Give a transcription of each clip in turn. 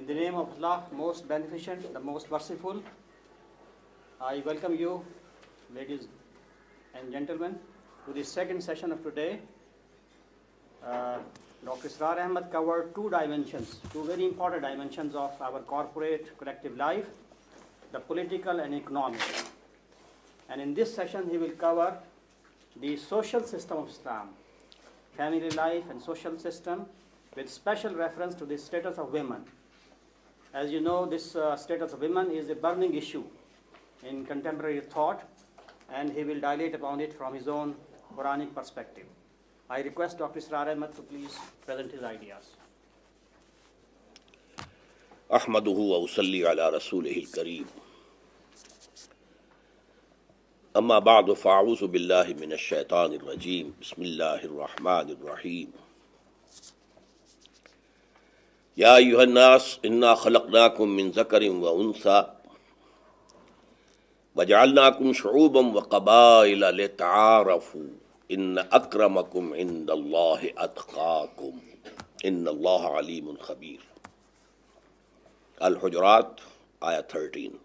the name of Allah, most beneficent, the most merciful, I welcome you, ladies and gentlemen, to the second session of today. Dr. Israr Ahmed covered two very important dimensions of our corporate collective life, the political and economic. And in this session, he will cover the social system of Islam, family life and social system, with special reference to the status of women. As you know, this status of women is a burning issue in contemporary thought, and he will dilate upon it from his own Quranic perspective. I request Dr. Israr Ahmed to please present his ideas. أحمده وأصلي على رسوله الكريم أما بعد فأعوذ بالله من الشيطان الرجيم بسم الله الرحمن الرحيم يا أيها الناس إنا خلقناكم من ذكر وأنثى وجعلناكم شعوبا وقبائل لتعارفوا إن أكرمكم عند الله أتقاكم إن الله عليم خبير. Al-Hujurat, Ayah 13.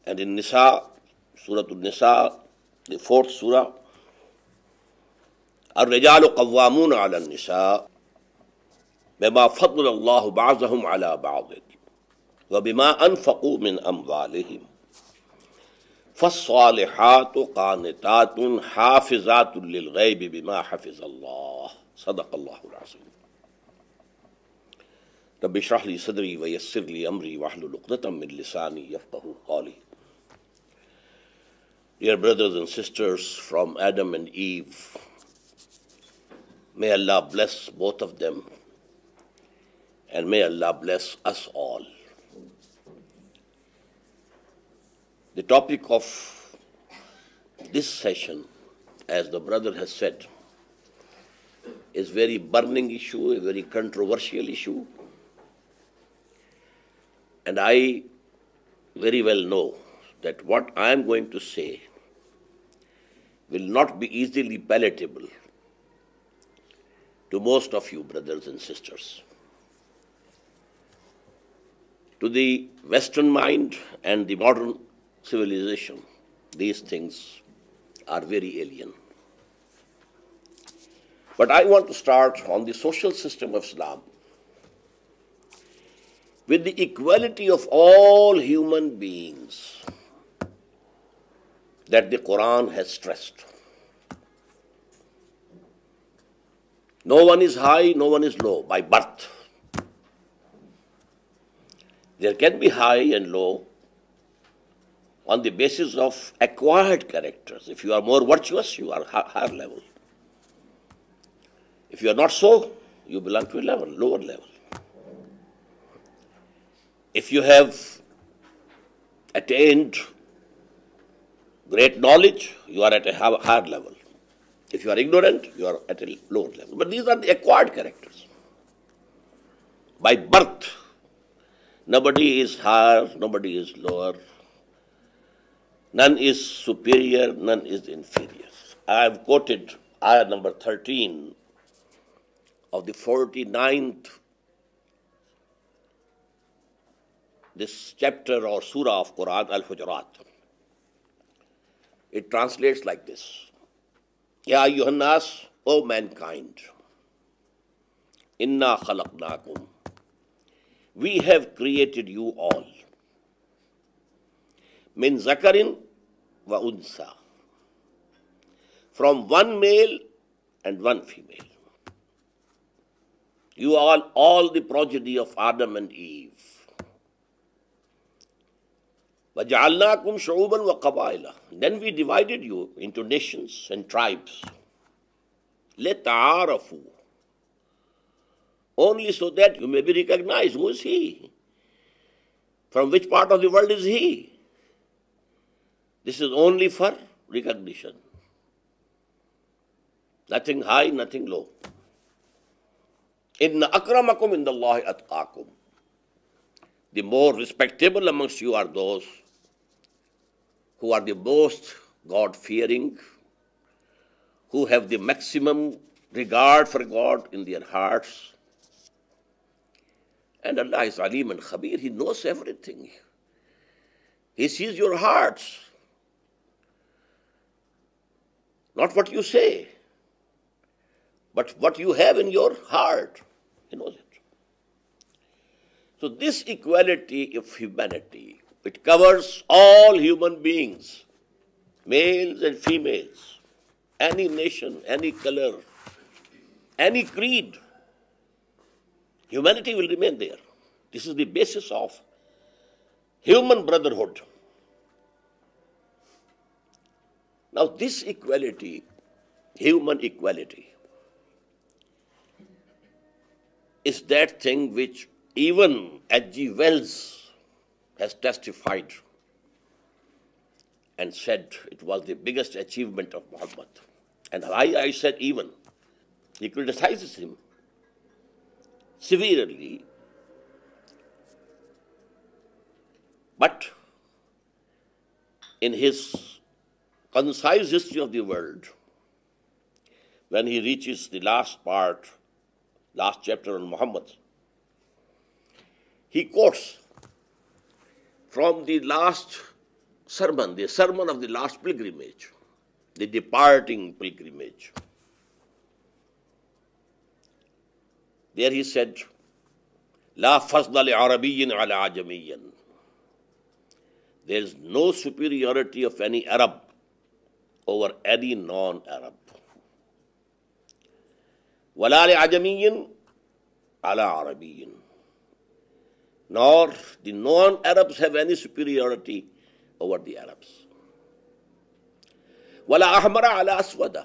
And in Nisa, Surah Al-Nisa, the fourth surah, الرجال قوامون على النساء بما فضل الله بعضهم على بعض وبما أنفقوا من أموالهم فالصالحات قانتات حافظات للغيب بما حفظ الله صدق الله العظيم. رب اشرح لي صدري ويسر لي أمري واحلل عقدة من لساني يفقهوا قولي. Dear brothers and sisters from Adam and Eve, may Allah bless both of them, and may Allah bless us all. The topic of this session, as the brother has said, is a very burning issue, a very controversial issue. And I very well know that what I am going to say will not be easily palatable to most of you brothers and sisters. To the Western mind and the modern civilization, these things are very alien. But I want to start on the social system of Islam with the equality of all human beings that the Quran has stressed. No one is high, no one is low by birth. There can be high and low on the basis of acquired characters. If you are more virtuous, you are higher level. If you are not so, you belong to a lower level. If you have attained great knowledge, you are at a higher level. If you are ignorant, you are at a lower level. But these are the acquired characters. By birth, nobody is higher, nobody is lower. None is superior, none is inferior. I have quoted ayah number 13 of the 49th, this chapter or surah of Quran, Al-Hujurat. It translates like this. Ya ayyuhan nas, O mankind, inna khalaqnakum. We have created you all. Min zakarin wa unsa. From one male and one female. You are all the progeny of Adam and Eve. وَجَعَلْنَاكُمْ شُعُوبًا وَقَبَائِلًا. Then we divided you into nations and tribes. لِتَعَارَفُوا. Only so that you may be recognized. Who is he? From which part of the world is he? This is only for recognition. Nothing high, nothing low. إِنَّ أَكْرَمَكُمْ عِنْدَ اللَّهِ أَتْقَاكُمْ. The more respectable amongst you are those who are the most God-fearing, who have the maximum regard for God in their hearts, And Allah is Alim and Khabir. He knows everything. He sees your hearts, not what you say, but what you have in your heart. He knows it. So this equality of humanity, it covers all human beings, males and females, any nation, any color, any creed. Humanity will remain there. This is the basis of human brotherhood. Now this equality, human equality, is that thing which even H.G. Wells has testified and said it was the biggest achievement of Muhammad. And I said even. He criticizes him severely. But in his concise history of the world, when he reaches the last part, last chapter on Muhammad, he quotes from the last sermon, the sermon of the last pilgrimage, the departing pilgrimage. There he said, La fazla li Arabiyyin ala ajamiyyin. There is no superiority of any Arab over any non-Arab. Wala li ajamiyyin ala Arabiyyin. Nor the non-Arabs have any superiority over the Arabs. Wala ahmara ala aswada.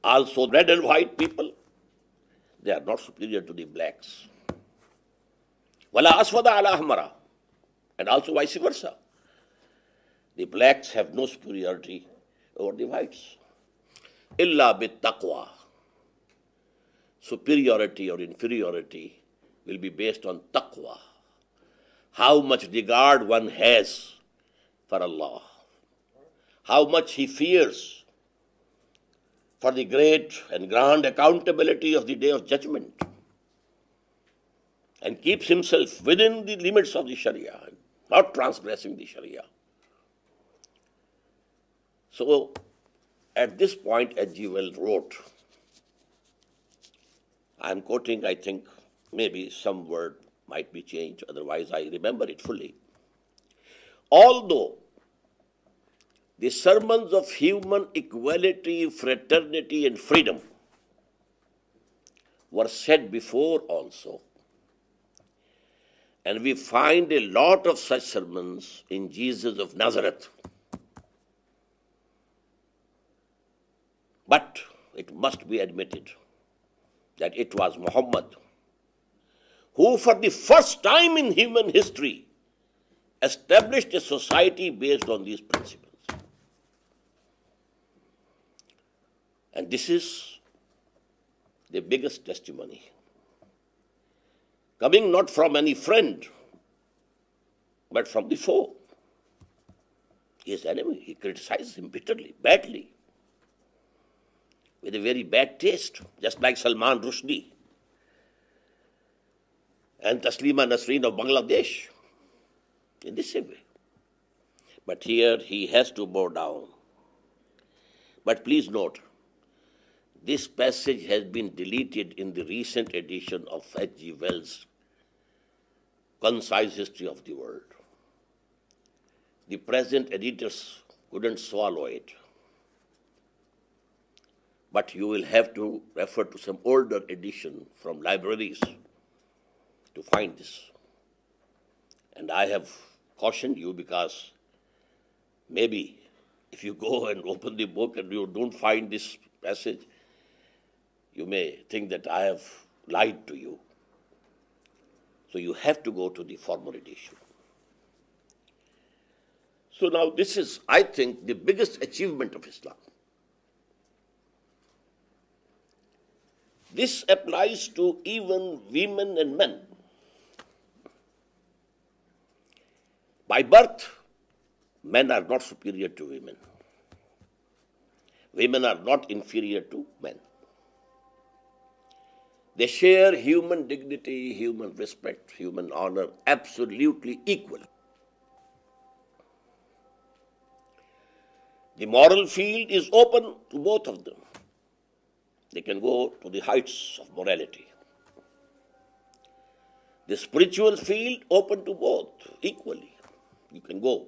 Also red and white people, they are not superior to the blacks. Wala aswada ala ahmara. And also vice versa. The blacks have no superiority over the whites. Illa bit taqwa. Superiority or inferiority will be based on taqwa. How much regard one has for Allah. How much he fears for the great and grand accountability of the Day of Judgment. And keeps himself within the limits of the Sharia, not transgressing the Sharia. So, at this point, H.G. Wells wrote, I am quoting, I think, maybe some word might be changed, otherwise I remember it fully. Although the sermons of human equality, fraternity, and freedom were said before also, and we find a lot of such sermons in Jesus of Nazareth. But it must be admitted that it was Muhammad who, for the first time in human history, established a society based on these principles. And this is the biggest testimony, coming not from any friend, but from the foe. His enemy, he criticizes him bitterly, badly, with a very bad taste, just like Salman Rushdie and Taslima Nasreen of Bangladesh, in the same way. But here he has to bow down. But please note, this passage has been deleted in the recent edition of H.G. Wells' Concise History of the World. The present editors couldn't swallow it. But you will have to refer to some older edition from libraries to find this. And I have cautioned you because maybe if you go and open the book and you don't find this passage, you may think that I have lied to you. So you have to go to the former edition. So now this is, I think, the biggest achievement of Islam. This applies to even women and men. By birth, men are not superior to women. Women are not inferior to men. They share human dignity, human respect, human honor absolutely equally. The moral field is open to both of them. They can go to the heights of morality. The spiritual field open to both equally. You can go.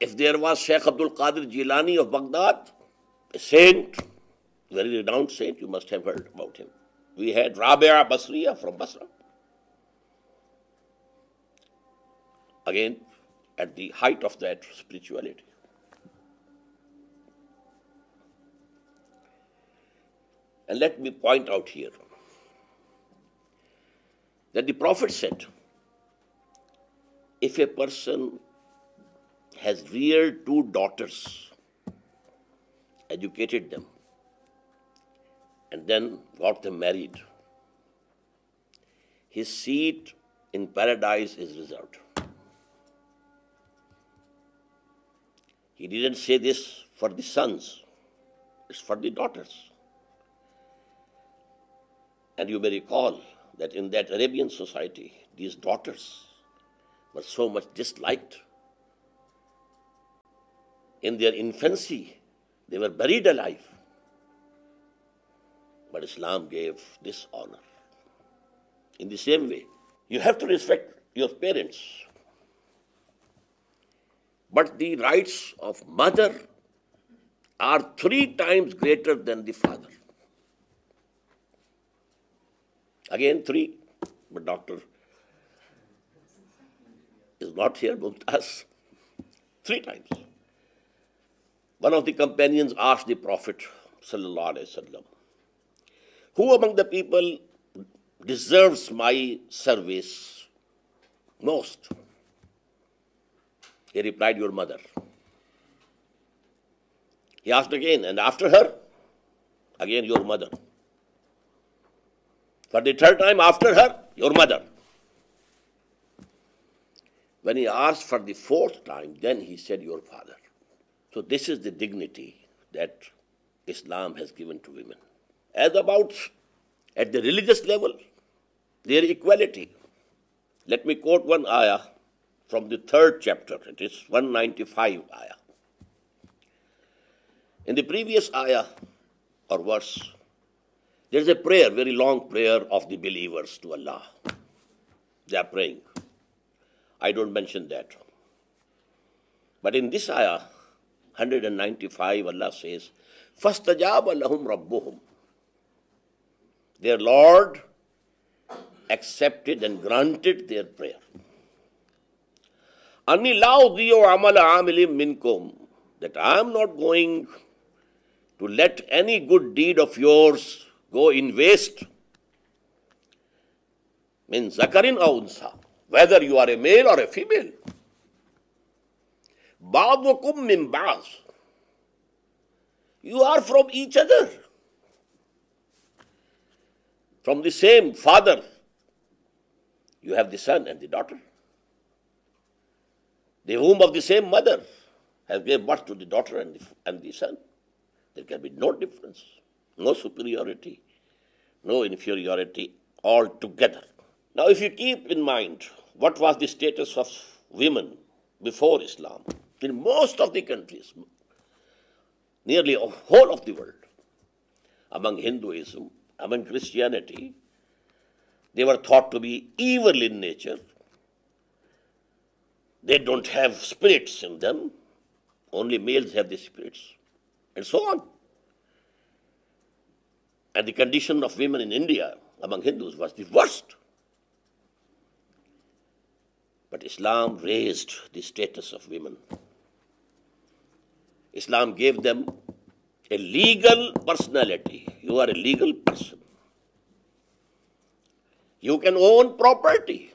If there was Sheikh Abdul Qadir Jilani of Baghdad, a saint, very renowned saint, you must have heard about him. We had Rabia Basriya from Basra. Again, at the height of that spirituality. And let me point out here that the Prophet said, if a person has reared two daughters, educated them, and then got them married, his seat in paradise is reserved. He didn't say this for the sons, it's for the daughters. And you may recall that in that Arabian society, these daughters were so much disliked. In their infancy, they were buried alive. But Islam gave this honor. In the same way, you have to respect your parents. But the rights of mother are 3 times greater than the father. Again, 3, but doctor is not here, Mumtaz. 3 times. One of the companions asked the Prophet sallallahu alaihi wasallam, who among the people deserves my service most? He replied, your mother. He asked again, and after her? Again, your mother. For the 3rd time after her, your mother. When he asked for the 4th time, then he said, your father. So this is the dignity that Islam has given to women. As about at the religious level, their equality. Let me quote one ayah from the 3rd chapter. It is 195 ayah. In the previous ayah or verse, there is a prayer, very long prayer of the believers to Allah. They are praying. I don't mention that. But in this ayah, 195, Allah says, فَاسْتَجَابَ لَهُمْ رَبُّهُمْ. Their Lord accepted and granted their prayer. أَنِّي لَا أُضِيعُ عَمَلَ عَامِلٍ مِّنْكُمْ. That I am not going to let any good deed of yours go in waste. Min zakarin aw unsa, whether you are a male or a female. Ba'dukum min ba'd. You are from each other. From the same father, you have the son and the daughter. The womb of the same mother has gave birth to the daughter and the son. There can be no difference, no superiority, no inferiority altogether. Now, if you keep in mind what was the status of women before Islam, in most of the countries, nearly the whole of the world, among Hinduism, among Christianity, they were thought to be evil in nature. They don't have spirits in them. Only males have the spirits. And so on. And the condition of women in India among Hindus was the worst. But Islam raised the status of women. Islam gave them a legal personality. You are a legal person. You can own property.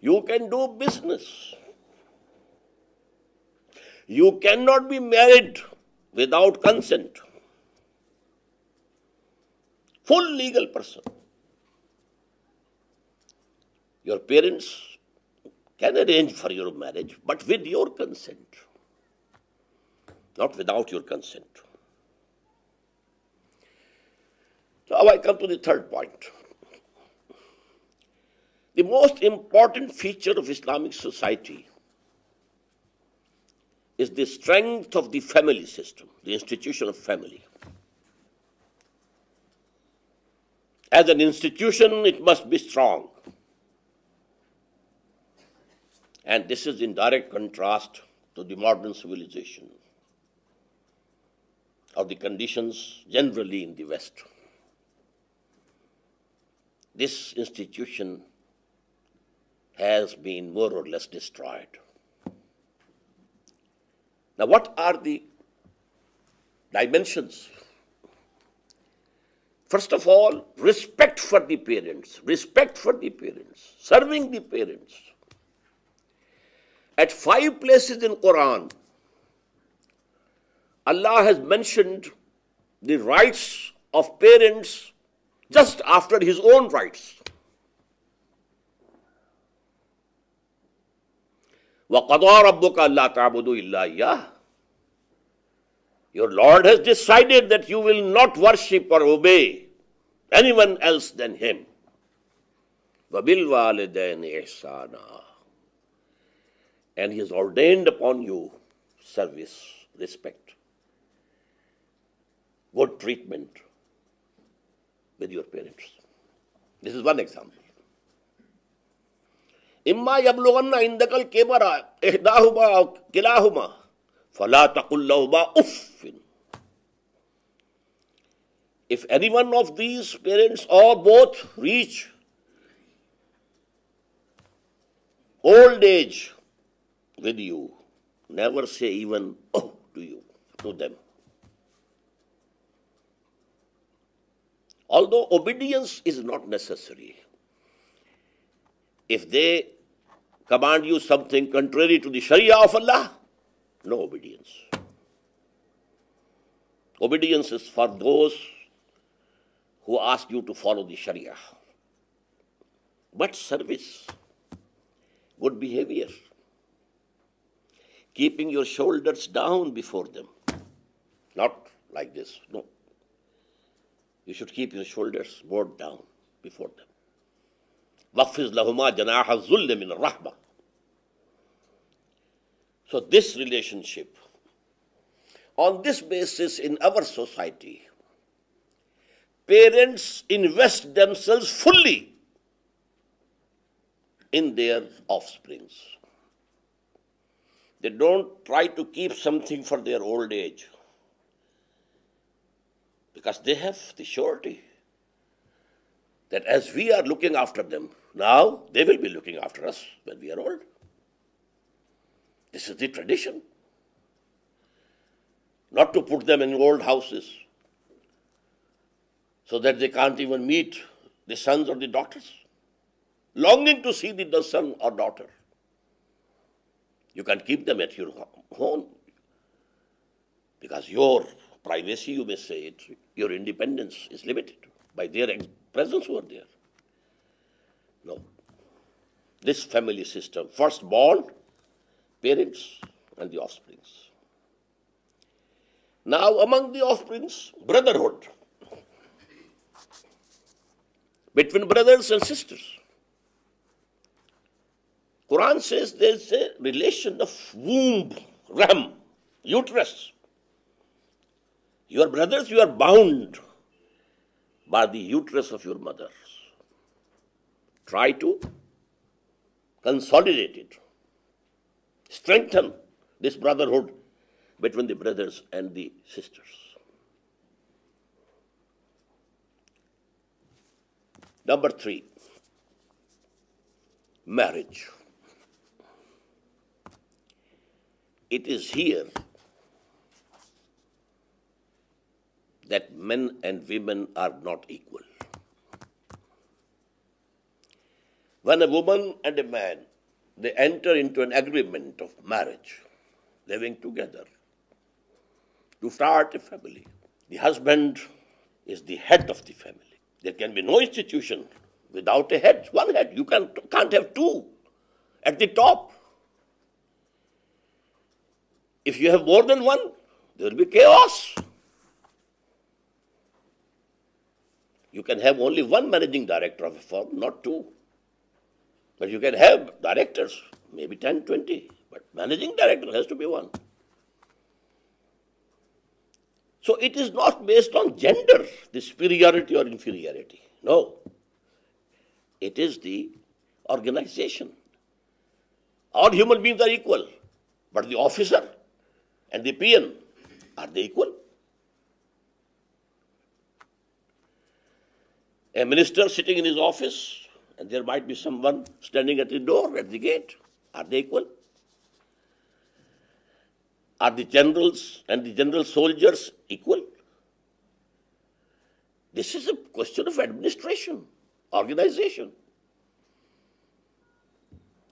You can do business. You cannot be married without consent. Full legal person. Your parents can arrange for your marriage, but with your consent. Not without your consent. Now I come to the third point. The most important feature of Islamic society is the strength of the family system, the institution of family. As an institution, it must be strong. And this is in direct contrast to the modern civilization or the conditions generally in the West. This institution has been more or less destroyed. Now, what are the dimensions? First of all, respect for the parents, serving the parents. At 5 places in Quran, Allah has mentioned the rights of parents just after his own rights. وَقَضَى رَبُّكَ أَلَّا تَعْبُدُوا إِلَّا إِيَّاهُ. Your Lord has decided that you will not worship or obey anyone else than Him. وَبِالْوَالِدَيْنِ إِحْسَانًا. And He has ordained upon you service, respect, good treatment with your parents. This is one example. إِمَّا يَبْلُغَنَّ عِنْدَكَ الْكِبَرَ إِحْدَاهُمَا أَوْ كِلَاهُمَا فَلَا تَقُلْ لَهُمَا أُفٍّ. If any one of these parents or both reach old age with you, never say even oh to them. Although obedience is not necessary, if they command you something contrary to the Sharia of Allah, no obedience. Obedience is for those who ask you to follow the Sharia. But service, good behavior, keeping your shoulders down before them, not like this, no. You should keep your shoulders more down before them. وَخْفِضْ لَهُمَا جَنَاحَ الذُّلِّ مِنَ الرَّحْمَةِ. So this relationship, on this basis in our society, parents invest themselves fully in their offsprings. They don't try to keep something for their old age because they have the surety that as we are looking after them, now they will be looking after us when we are old. This is the tradition. Not to put them in old houses so that they can't even meet the sons or the daughters, longing to see the son or daughter. You can keep them at your home because your privacy, you may say it, your independence is limited by their presence over there. No. This family system, firstborn, parents, and the offsprings. Now, among the offsprings, brotherhood between brothers and sisters. Quran says there is a relation of womb, rahim, uterus. You are brothers, you are bound by the uterus of your mothers. Try to consolidate it, strengthen this brotherhood between the brothers and the sisters. Number 3, marriage. It is here that men and women are not equal. When a woman and a man, they enter into an agreement of marriage, living together, to start a family, the husband is the head of the family. There can be no institution without a head, one head. You can't have two at the top. If you have more than one, there will be chaos. You can have only one managing director of a firm, not two. But you can have directors, maybe 10, 20. But managing director has to be one. So it is not based on gender, the superiority or inferiority. No. It is the organization. All human beings are equal. But the officer and the peon, are they equal? A minister sitting in his office, and there might be someone standing at the door, at the gate. Are they equal? Are the generals and the general soldiers equal? This is a question of administration, organization.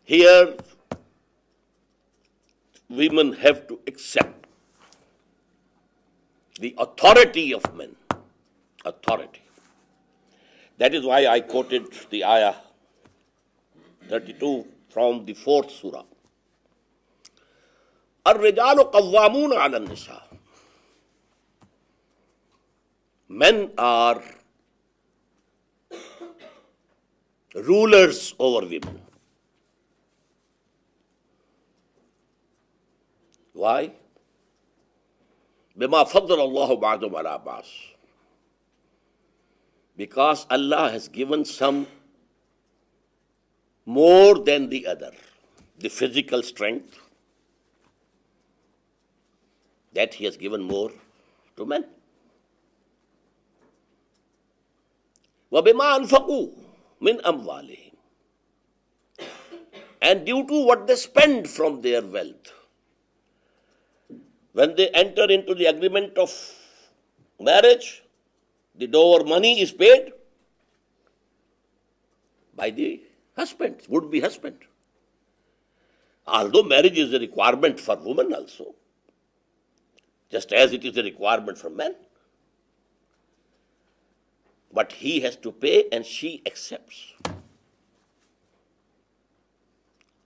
Here, women have to accept the authority of men. Authority. That is why I quoted the ayah 32 from the 4th surah. الرجال قوامون على النساء. Men are rulers over women. Why? بما فضل الله بعضهم على بعض. Because Allah has given some more than the other. The physical strength, that He has given more to men. وَبِمَا أَنْفَقُوا مِنْ أَمْوَالِهِمْ. And due to what they spend from their wealth. When they enter into the agreement of marriage, the dower money is paid by the husband, would-be husband. Although marriage is a requirement for women also, just as it is a requirement for men. But he has to pay and she accepts.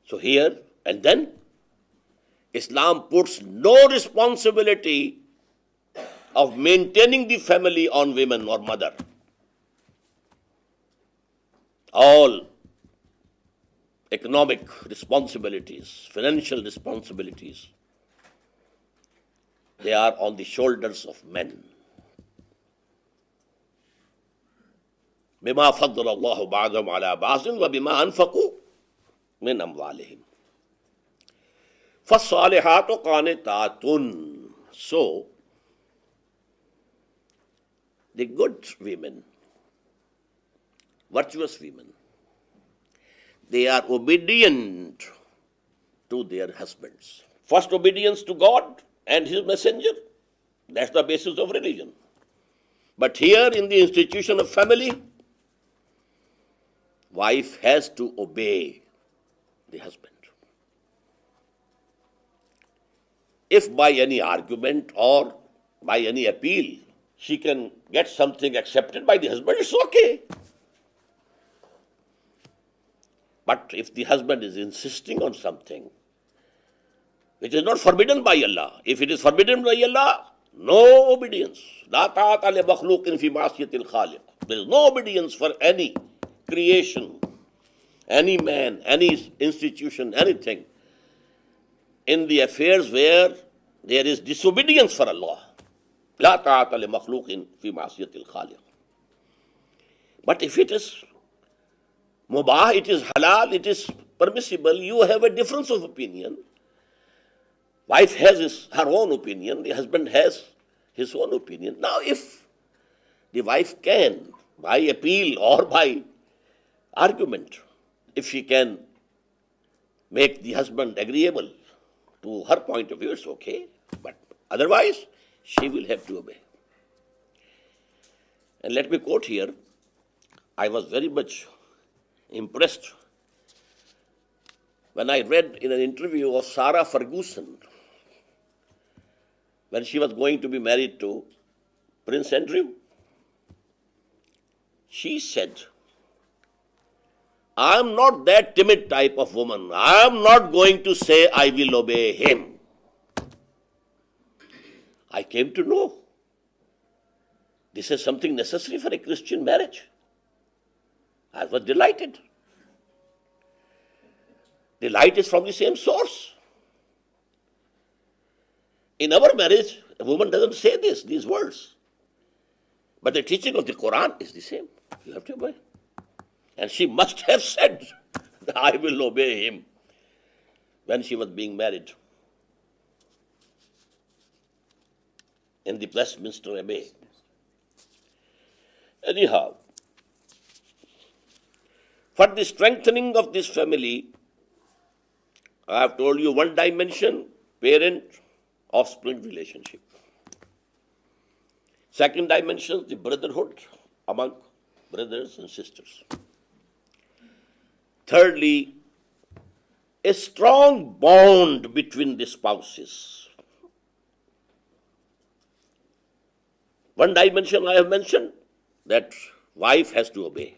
So here, and then, Islam puts no responsibility of maintaining the family on women or mother. All economic responsibilities, financial responsibilities, they are on the shoulders of men. بما فضل الله بعضهم على بعض وبما أنفقوا من أموالهم. فالصالحات قانتات. So, the good women, virtuous women, they are obedient to their husbands. First, obedience to God and His messenger. That's the basis of religion. But here in the institution of family, wife has to obey the husband. If by any argument or by any appeal she can get something accepted by the husband, it's okay. But if the husband is insisting on something which is not forbidden by Allah, if it is forbidden by Allah, no obedience. لا طاعة لمخلوق في معصية الخالق. There is no obedience for any creation, any man, any institution, anything in the affairs where there is disobedience for Allah. لا طاعة لمخلوق في معصية الخالق. But if it is mubah, it is halal, it is permissible, you have a difference of opinion. Wife has her own opinion, the husband has his own opinion. Now if the wife can, by appeal or by argument, if she can make the husband agreeable to her point of view, it's okay. But otherwise, she will have to obey. And let me quote here, I was very much impressed when I read in an interview of Sarah Ferguson, when she was going to be married to Prince Andrew. She said, I am not that timid type of woman. I am not going to say I will obey him. I came to know This is something necessary for a Christian marriage. I was delighted. The light is from the same source. In our marriage, a woman doesn't say these words. But the teaching of the Quran is the same. You have to obey. And she must have said, I will obey him, when she was being married in the Westminster Abbey. Anyhow, for the strengthening of this family, I have told you one dimension, parent-offspring relationship. Second dimension, the brotherhood among brothers and sisters. Thirdly, a strong bond between the spouses. One dimension I have mentioned, that wife has to obey.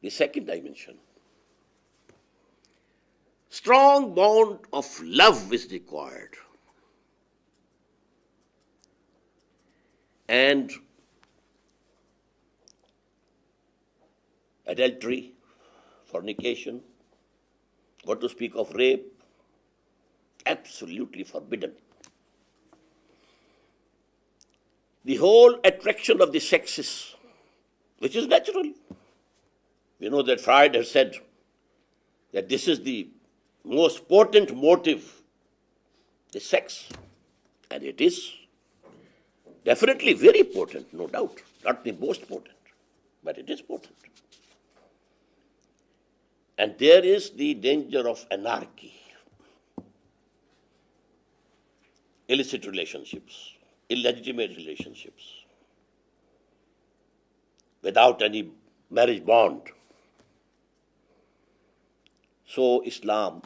The second dimension, strong bond of love is required. And adultery, fornication, what to speak of rape, absolutely forbidden. The whole attraction of the sexes, which is natural. You know that Freud has said that this is the most potent motive, the sex. And it is definitely very potent, no doubt. Not the most potent, but it is potent. And there is the danger of anarchy, illicit relationships, illegitimate relationships, without any marriage bond. So Islam,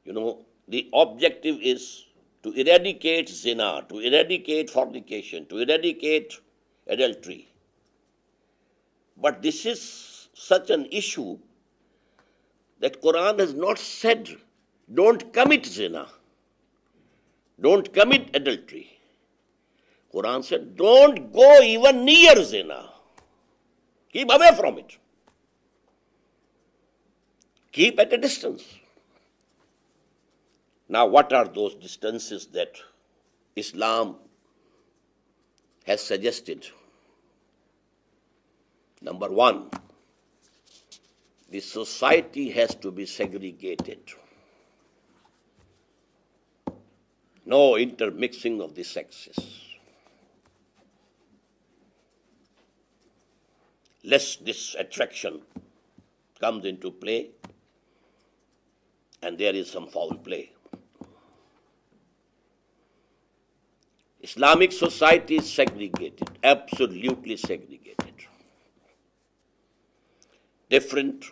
the objective is to eradicate zina, to eradicate fornication, to eradicate adultery. But this is such an issue that Quran has not said, don't commit zina, don't commit adultery. Quran said, don't go even near zina. Keep away from it. Keep at a distance. Now, what are those distances that Islam has suggested? Number one, the society has to be segregated. No intermixing of the sexes. Lest this attraction comes into play and there is some foul play. Islamic society is segregated, absolutely segregated. Different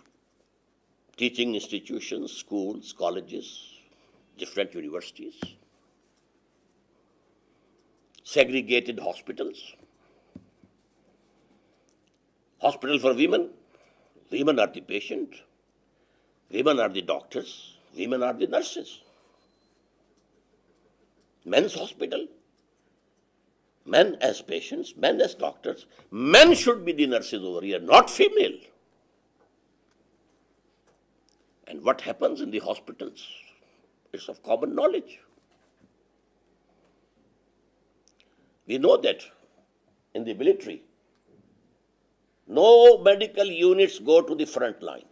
teaching institutions, schools, colleges, different universities, segregated hospitals. Hospital for women, women are the patient, women are the doctors, women are the nurses. Men's hospital, men as patients, men as doctors. Men should be the nurses over here, not female. And what happens in the hospitals is of common knowledge. We know that in the military, no medical units go to the front line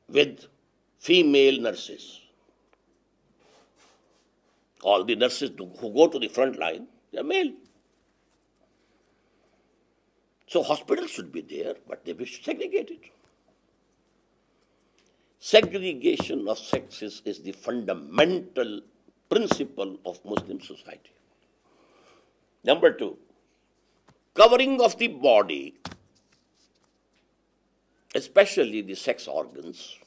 with female nurses. All the nurses who go to the front line, they are male. So hospitals should be there, but they be segregated. Segregation of sexes is the fundamental principle of Muslim society. Number two, covering of the body, especially the sex organs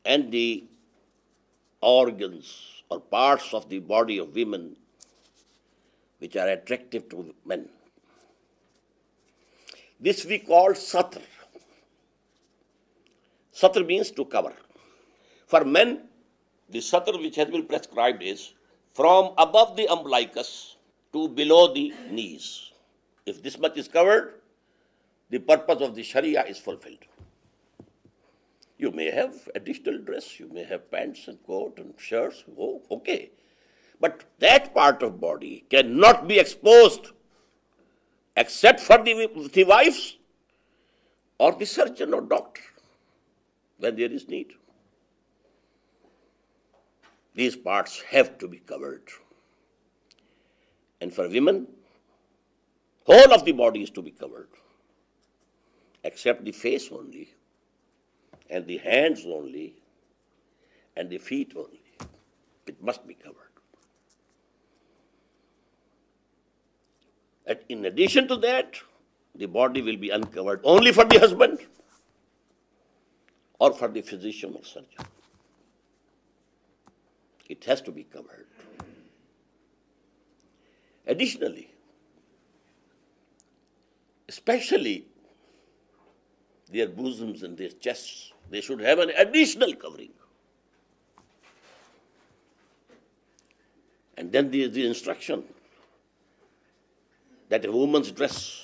and the organs or parts of the body of women which are attractive to men. This we call satr. Satr means to cover. For men, the satr which has been prescribed is from above the umbilicus to below the knees. If this much is covered, the purpose of the Sharia is fulfilled. You may have additional dress, you may have pants and coat and shirts, oh, okay. But that part of body cannot be exposed except for the wives or the surgeon or doctor when there is need. These parts have to be covered. And for women, whole of the body is to be covered, except the face only, and the hands only, and the feet only. It must be covered. And in addition to that, the body will be uncovered only for the husband or for the physician or surgeon. It has to be covered. Additionally, especially their bosoms and their chests, they should have an additional covering. And then there is the instruction that a woman's dress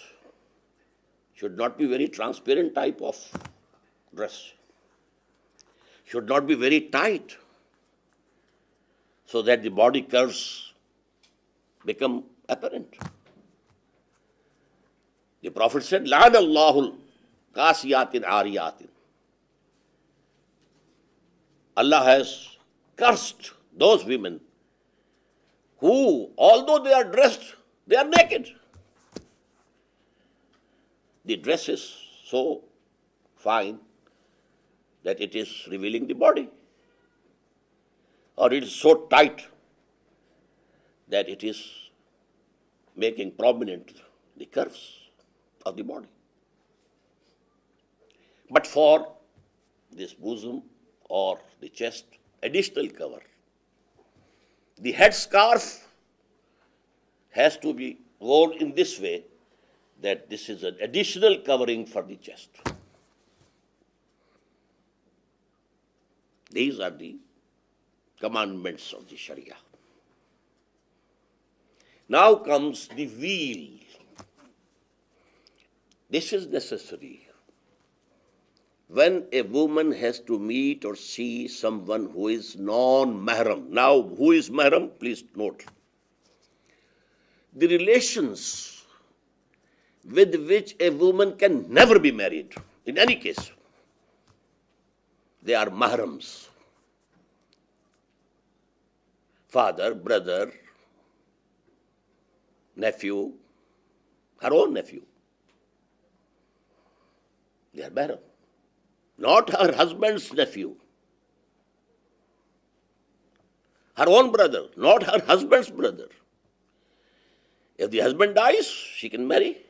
should not be very transparent type of dress, should not be very tight, so that the body curves become apparent. The Prophet said, لَعَنَ اللَّهُ الْقَاسِيَاتٍ عَارِيَاتٍ. Allah has cursed those women who, although they are dressed, they are naked. The dress is so fine that it is revealing the body, or it is so tight that it is making prominent the curves of the body. But for this bosom or the chest, additional cover, the headscarf has to be worn in this way, that this is an additional covering for the chest. These are the commandments of the Sharia. Now comes the veil. This is necessary when a woman has to meet or see someone who is non-mahram. Now, who is mahram? Please note. The relations with which a woman can never be married, in any case, they are mahrams. Father, brother, nephew, her own nephew. They are mahram. Not her husband's nephew. Her own brother, not her husband's brother. If the husband dies, she can marry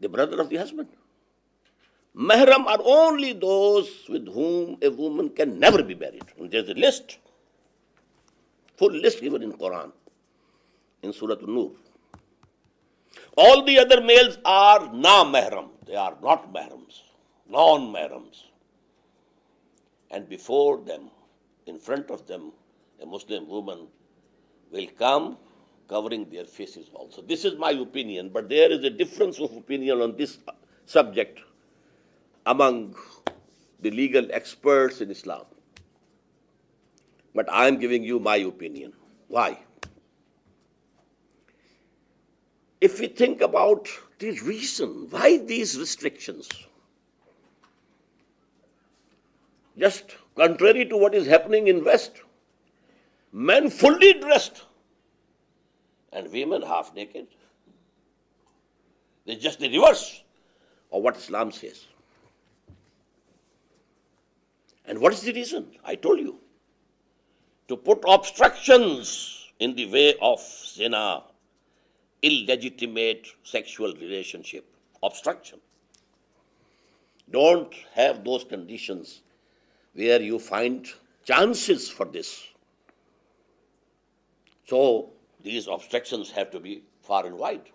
the brother of the husband. Mahram are only those with whom a woman can never be married. And there's a list, full list given in Quran, in Surah An-Nur. All the other males are na-mahram. They are not mahrams, non-mahrams. And before them, in front of them, a Muslim woman will come covering their faces also. This is my opinion, but there is a difference of opinion on this subject among the legal experts in Islam. But I am giving you my opinion. Why? If we think about the reason why these restrictions, just contrary to what is happening in West, men fully dressed and women half naked. It's just the reverse of what Islam says. And what is the reason? I told you. To put obstructions in the way of zina, illegitimate sexual relationship, obstruction. Don't have those conditions where you find chances for this. So these obstructions have to be far and wide.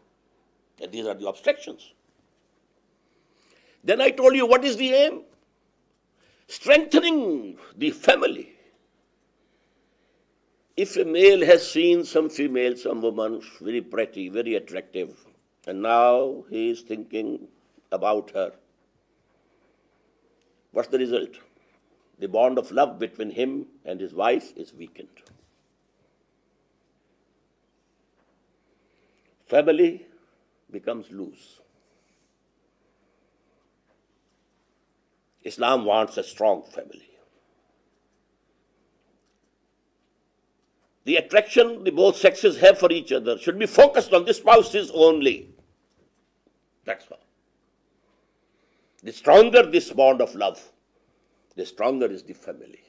And these are the obstructions. Then I told you what is the aim? Strengthening the family. If a male has seen some female, some woman, very pretty, very attractive, and now he is thinking about her, what's the result? The bond of love between him and his wife is weakened. Family becomes loose. Islam wants a strong family. The attraction the both sexes have for each other should be focused on the spouses only. That's all. The stronger this bond of love, the stronger is the family.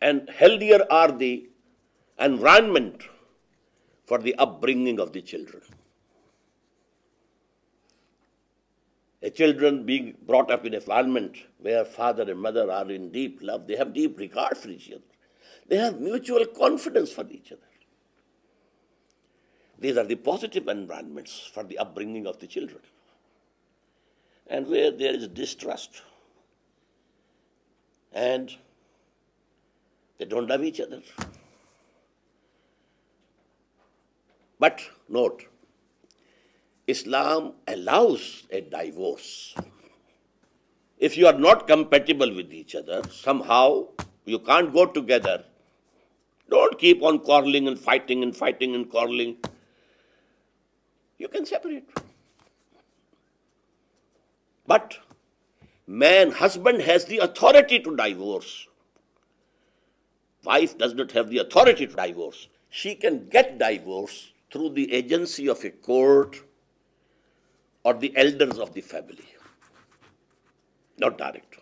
And healthier are the environment for the upbringing of the children. A children being brought up in an environment where father and mother are in deep love, they have deep regard for each other. They have mutual confidence for each other. These are the positive environments for the upbringing of the children. And where there is distrust and they don't love each other. But note, Islam allows a divorce. If you are not compatible with each other, somehow you can't go together. Don't keep on quarreling and fighting and fighting and quarreling. You can separate. But husband has the authority to divorce. Wife does not have the authority to divorce. She can get divorce through the agency of a court or the elders of the family. Not direct.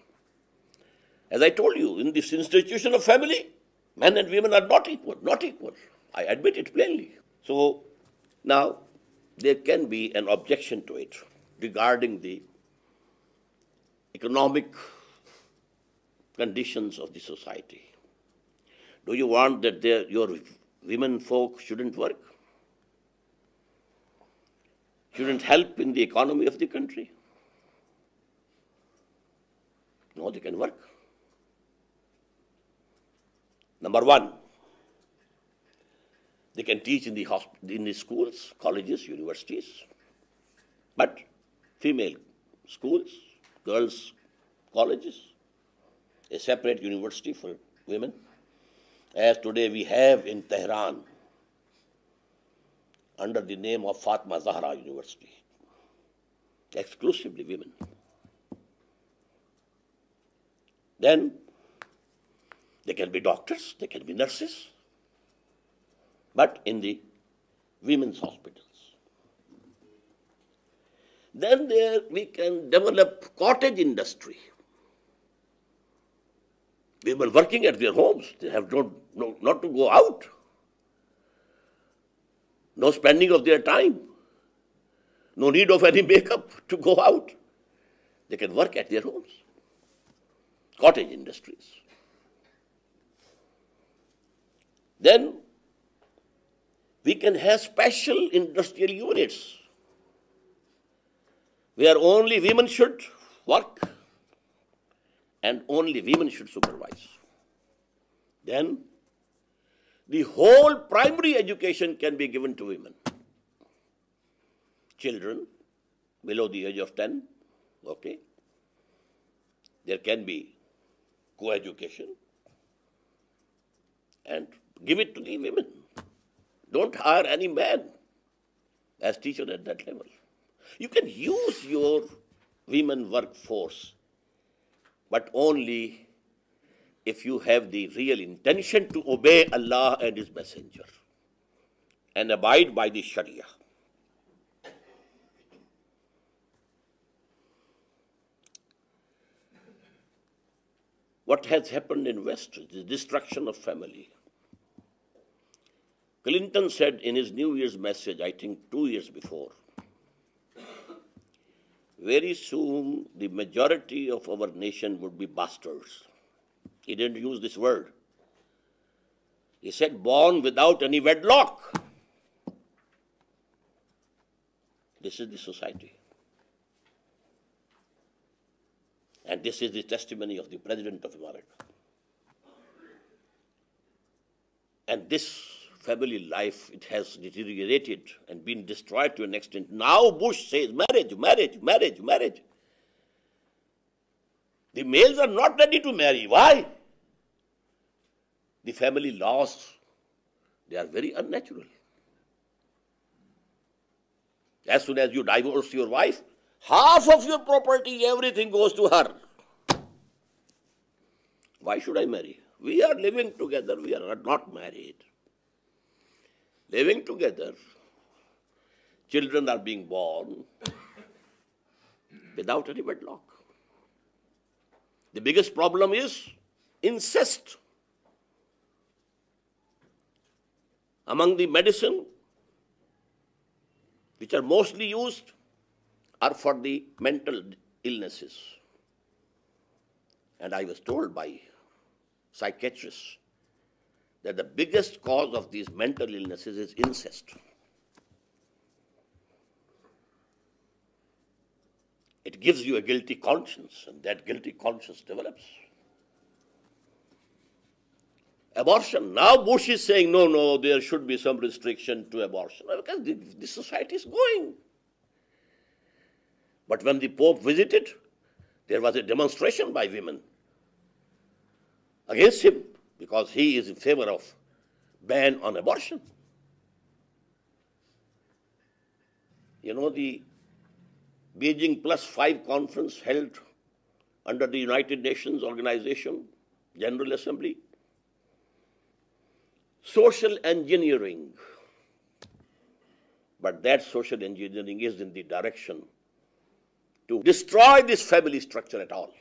As I told you, in this institution of family, men and women are not equal, not equal. I admit it plainly. So now there can be an objection to it regarding the economic conditions of the society. Do you want that your women folk shouldn't work? Shouldn't help in the economy of the country? No, they can work. Number one, they can teach in the schools, colleges, universities. But female schools, girls' colleges, a separate university for women, as today we have in Tehran, under the name of Fatma Zahra University, exclusively women. Then they can be doctors, they can be nurses, but in the women's hospitals. Then there we can develop cottage industry. Women working at their homes, they have not to go out. No spending of their time. No need of any makeup to go out. They can work at their homes. Cottage industries. Then we can have special industrial units where only women should work and only women should supervise. Then the whole primary education can be given to women. Children below the age of 10, okay. There can be co-education and give it to the women. Don't hire any man as teacher at that level. You can use your women workforce, but only if you have the real intention to obey Allah and His Messenger and abide by the Sharia. What has happened in West is the destruction of family. Clinton said in his New Year's message, I think 2 years before, very soon the majority of our nation would be bastards. He didn't use this word. He said, born without any wedlock. This is the society. And this is the testimony of the President of America. And this family life, it has deteriorated and been destroyed to an extent. Now Bush says marriage, marriage, marriage, marriage. The males are not ready to marry. Why? The family laws, they are very unnatural. As soon as you divorce your wife, half of your property, everything goes to her. Why should I marry? We are living together, we are not married. Living together, children are being born without any wedlock. The biggest problem is incest. Among the medicine, which are mostly used, are for the mental illnesses. And I was told by psychiatrists that the biggest cause of these mental illnesses is incest. It gives you a guilty conscience, and that guilty conscience develops. Abortion. Now Bush is saying, no, there should be some restriction to abortion. Because the society is going. But when the Pope visited, there was a demonstration by women against him because he is in favor of ban on abortion. You know, the Beijing +5 conference held under the United Nations Organization, General Assembly, social engineering. But that social engineering is in the direction to destroy this family structure at all.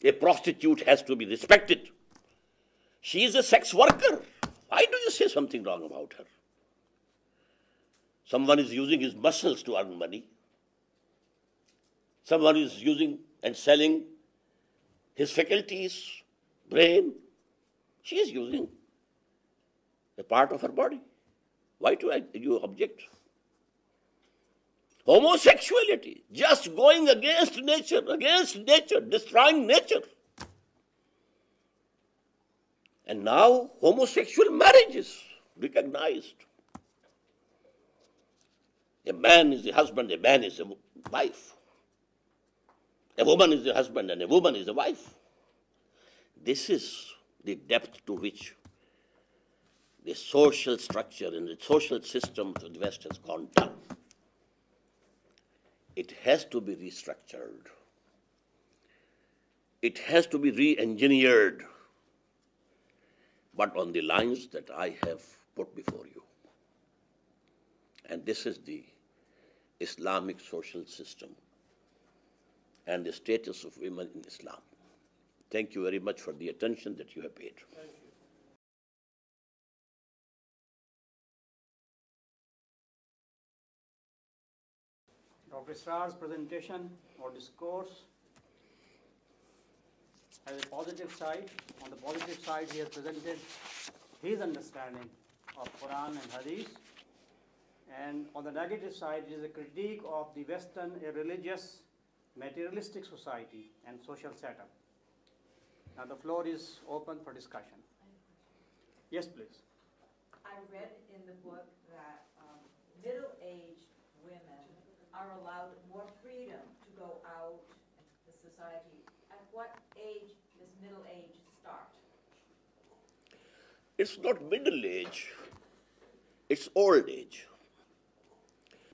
A prostitute has to be respected. She is a sex worker. Why do you say something wrong about her? Someone is using his muscles to earn money. Someone is using and selling his faculties, brain. She is using a part of her body. Why do you object? Homosexuality, just going against nature, destroying nature. And now homosexual marriage is recognized. A man is a husband, a man is a wife. A woman is a husband and a woman is a wife. This is the depth to which the social structure and the social system of the West has gone down. It has to be restructured. It has to be re-engineered, but on the lines that I have put before you. And this is the Islamic social system and the status of women in Islam. Thank you very much for the attention that you have paid. Thank you. Dr. Israr's presentation or discourse has a positive side. On the positive side, he has presented his understanding of Quran and Hadith. And on the negative side, it is a critique of the Western irreligious, materialistic society and social setup. Now the floor is open for discussion. Yes, please. I read in the book that middle-aged women are allowed more freedom to go out into the society. At what age does middle age start? It's not middle age, it's old age.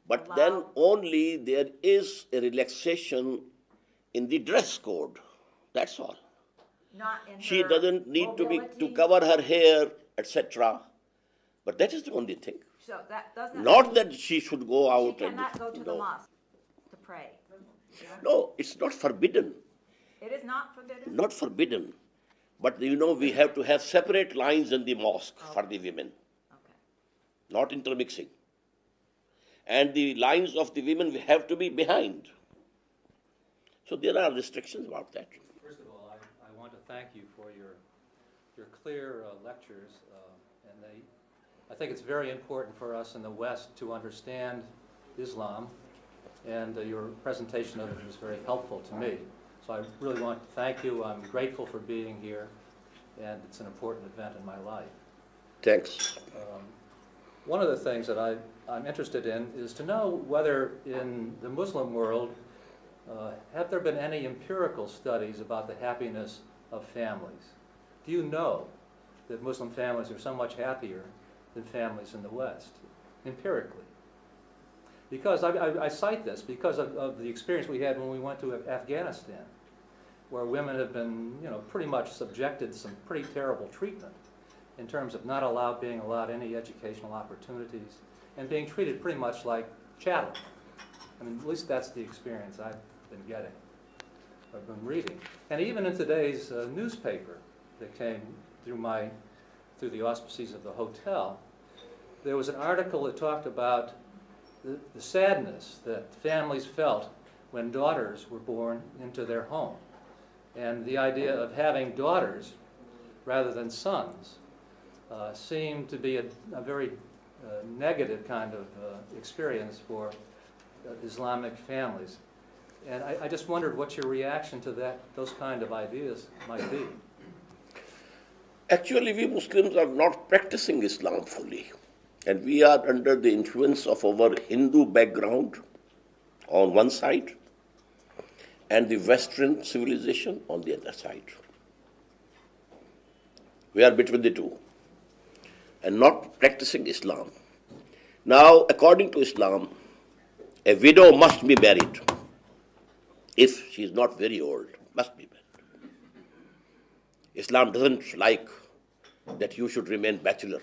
But then only there is a relaxation in the dress code. That's all. Not in She her doesn't need to mobility? cover her hair, etc. But that is the only thing. So that doesn't Not that she should go out she cannot go to the mosque to pray. No, it's not forbidden. It is not forbidden? Not forbidden. But you know, we have to have separate lines in the mosque for the women. Okay. Not intermixing. And the lines of the women have to be behind. So there are restrictions about that. First of all, I want to thank you for your clear lectures, and I think it's very important for us in the West to understand Islam, and your presentation of it was very helpful to me. So I really want to thank you. I'm grateful for being here, and it's an important event in my life. Thanks. One of the things that I'm interested in is to know whether in the Muslim world, have there been any empirical studies about the happiness of families? Do you know that Muslim families are so much happier than families in the West, empirically? Because I cite this because of the experience we had when we went to Afghanistan, where women have been, pretty much subjected to some pretty terrible treatment in terms of not being allowed any educational opportunities and being treated pretty much like chattel. I mean, at least that's the experience I've been getting, I've been reading. And even in today's newspaper that came through the auspices of the hotel, there was an article that talked about the sadness that families felt when daughters were born into their home. And the idea of having daughters rather than sons seemed to be a very negative kind of experience for Islamic families. And I just wondered what your reaction to those kind of ideas might be. Actually, we Muslims are not practicing Islam fully. And we are under the influence of our Hindu background on one side and the Western civilization on the other side. We are between the two and not practicing Islam. Now, according to Islam, a widow must be married. If she is not very old, must be married. Islam doesn't like that you should remain bachelor.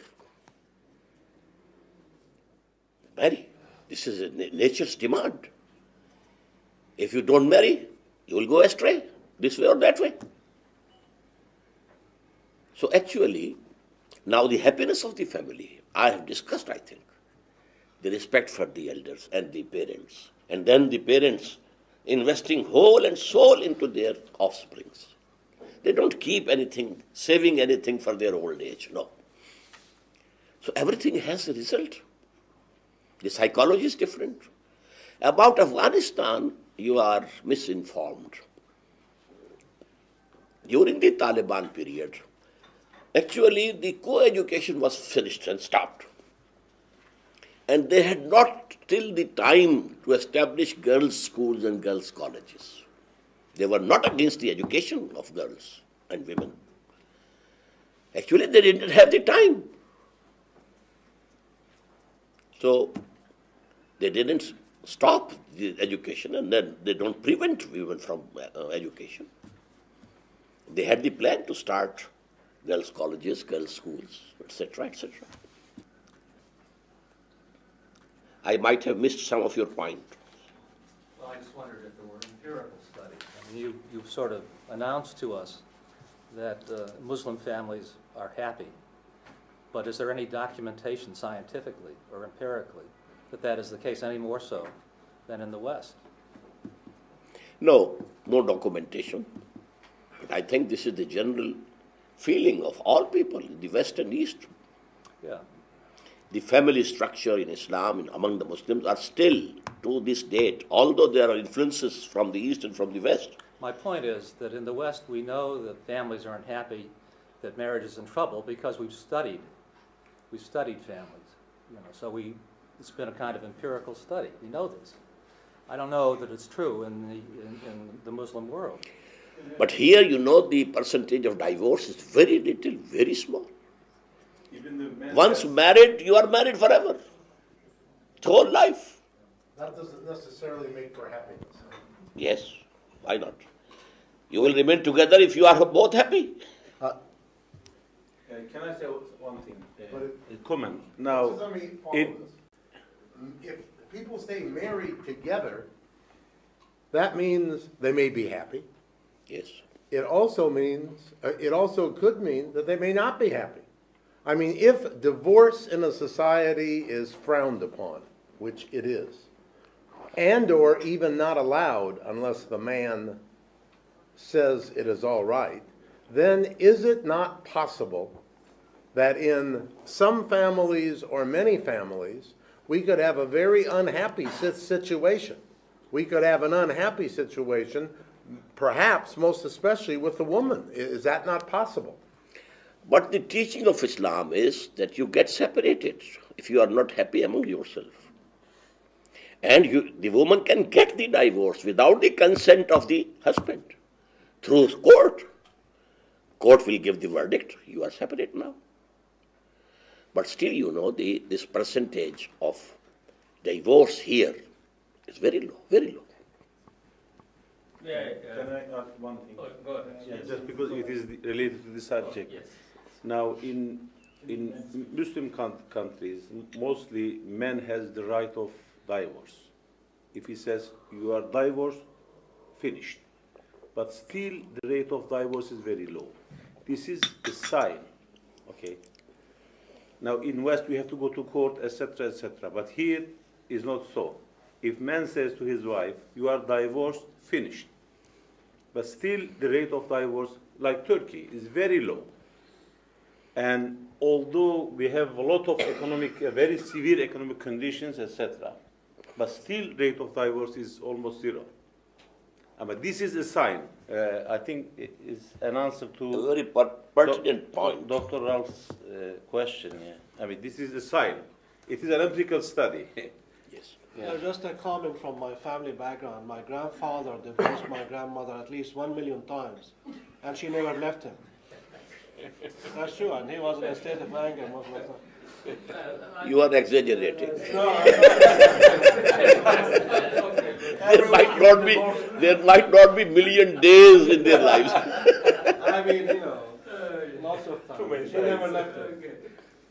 Marry. This is nature's demand. If you don't marry, you will go astray, this way or that way. So actually, now the happiness of the family, I have discussed, I think, the respect for the elders and the parents, and then the parents investing whole and soul into their offsprings. They don't keep anything, saving anything for their old age, no. So everything has a result. The psychology is different. About Afghanistan, you are misinformed. During the Taliban period, actually the co-education was finished and stopped. And they had not till the time to establish girls' schools and girls' colleges. They were not against the education of girls and women. Actually, they didn't have the time. So they didn't stop the education, and then they don't prevent women from education. They had the plan to start girls' colleges, girls' schools, etc., etc. I might have missed some of your point. Well, I just wondered if there were empirical studies. I mean, you've sort of announced to us that Muslim families are happy, but is there any documentation scientifically or empirically that is the case, any more so than in the West? No documentation. But I think this is the general feeling of all people in the West and East. Yeah. The family structure in Islam among the Muslims are still, to this date, although there are influences from the East and from the West. My point is that in the West we know that families are unhappy, that marriage is in trouble because we've studied families. So it's been a kind of empirical study. We know this. I don't know that it's true in the Muslim world. But here, the percentage of divorce is very little, very small. Once married, you are married forever. Whole life. That doesn't necessarily make for happiness. Yes, why not? You will remain together if you are both happy. Can I say one thing? A comment. Now, if people stay married together, that means they may be happy. Yes. It also could mean that they may not be happy. I mean, if divorce in a society is frowned upon, which it is, and or even not allowed unless the man says it is all right, then is it not possible that in some families or many families, we could have a very unhappy situation? We could have an unhappy situation, perhaps most especially with the woman. Is that not possible? But the teaching of Islam is that you get separated if you are not happy among yourself. And the woman can get the divorce without the consent of the husband through court. Court will give the verdict, you are separate now. But still, you know, this percentage of divorce here is very low, very low. Can I add one thing? Go ahead. Yeah, just because it is related to the subject. Yes. Now, in Muslim countries, mostly men has the right of divorce. If he says you are divorced, finished. But still, the rate of divorce is very low. This is a sign, okay? Now, in West, we have to go to court, etc., etc. But here is not so. If man says to his wife, you are divorced, finished. But still, the rate of divorce, like Turkey, is very low. And although we have a lot of very severe economic conditions, etc., but still rate of divorce is almost zero. But this is a sign. I think it is an answer to A very pertinent point. Dr. Ralph's question. Yeah. I mean, this is a sign. It is an empirical study. Yes. Yeah. Just a comment from my family background. My grandfather divorced my grandmother at least 1 million times, and she never left him. That's true, and he was in a state of anger most of the time. You are exaggerating. No, There might not be million days in their lives. I mean, lots of times. She never left him. Okay.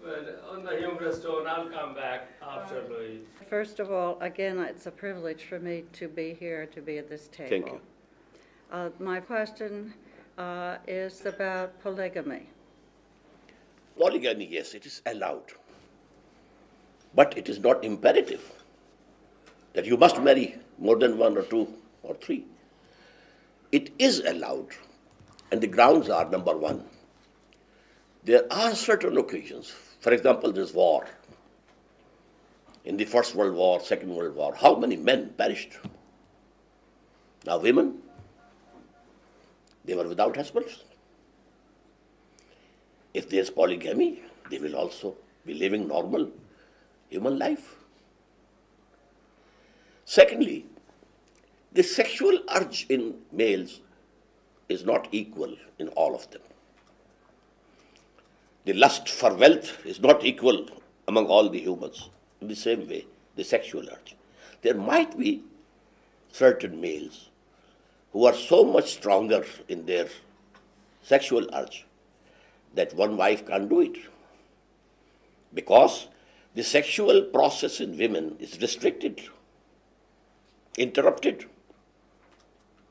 But on the humorous tone, I'll come back after Louis. First of all, again, it's a privilege for me to be here, to be at this table. Thank you. My question is about polygamy. Polygamy, yes, it is allowed. But it is not imperative that you must marry more than one or two or three. It is allowed. And the grounds are, number one, there are certain occasions. For example, there's war. In the First World War, Second World War, how many men perished? Now women, they were without husbands. If there's polygamy, they will also be living normal human life. Secondly, the sexual urge in males is not equal in all of them. The lust for wealth is not equal among all the humans. In the same way, the sexual urge. There might be certain males who are so much stronger in their sexual urge that one wife can't do it. Because the sexual process in women is restricted, interrupted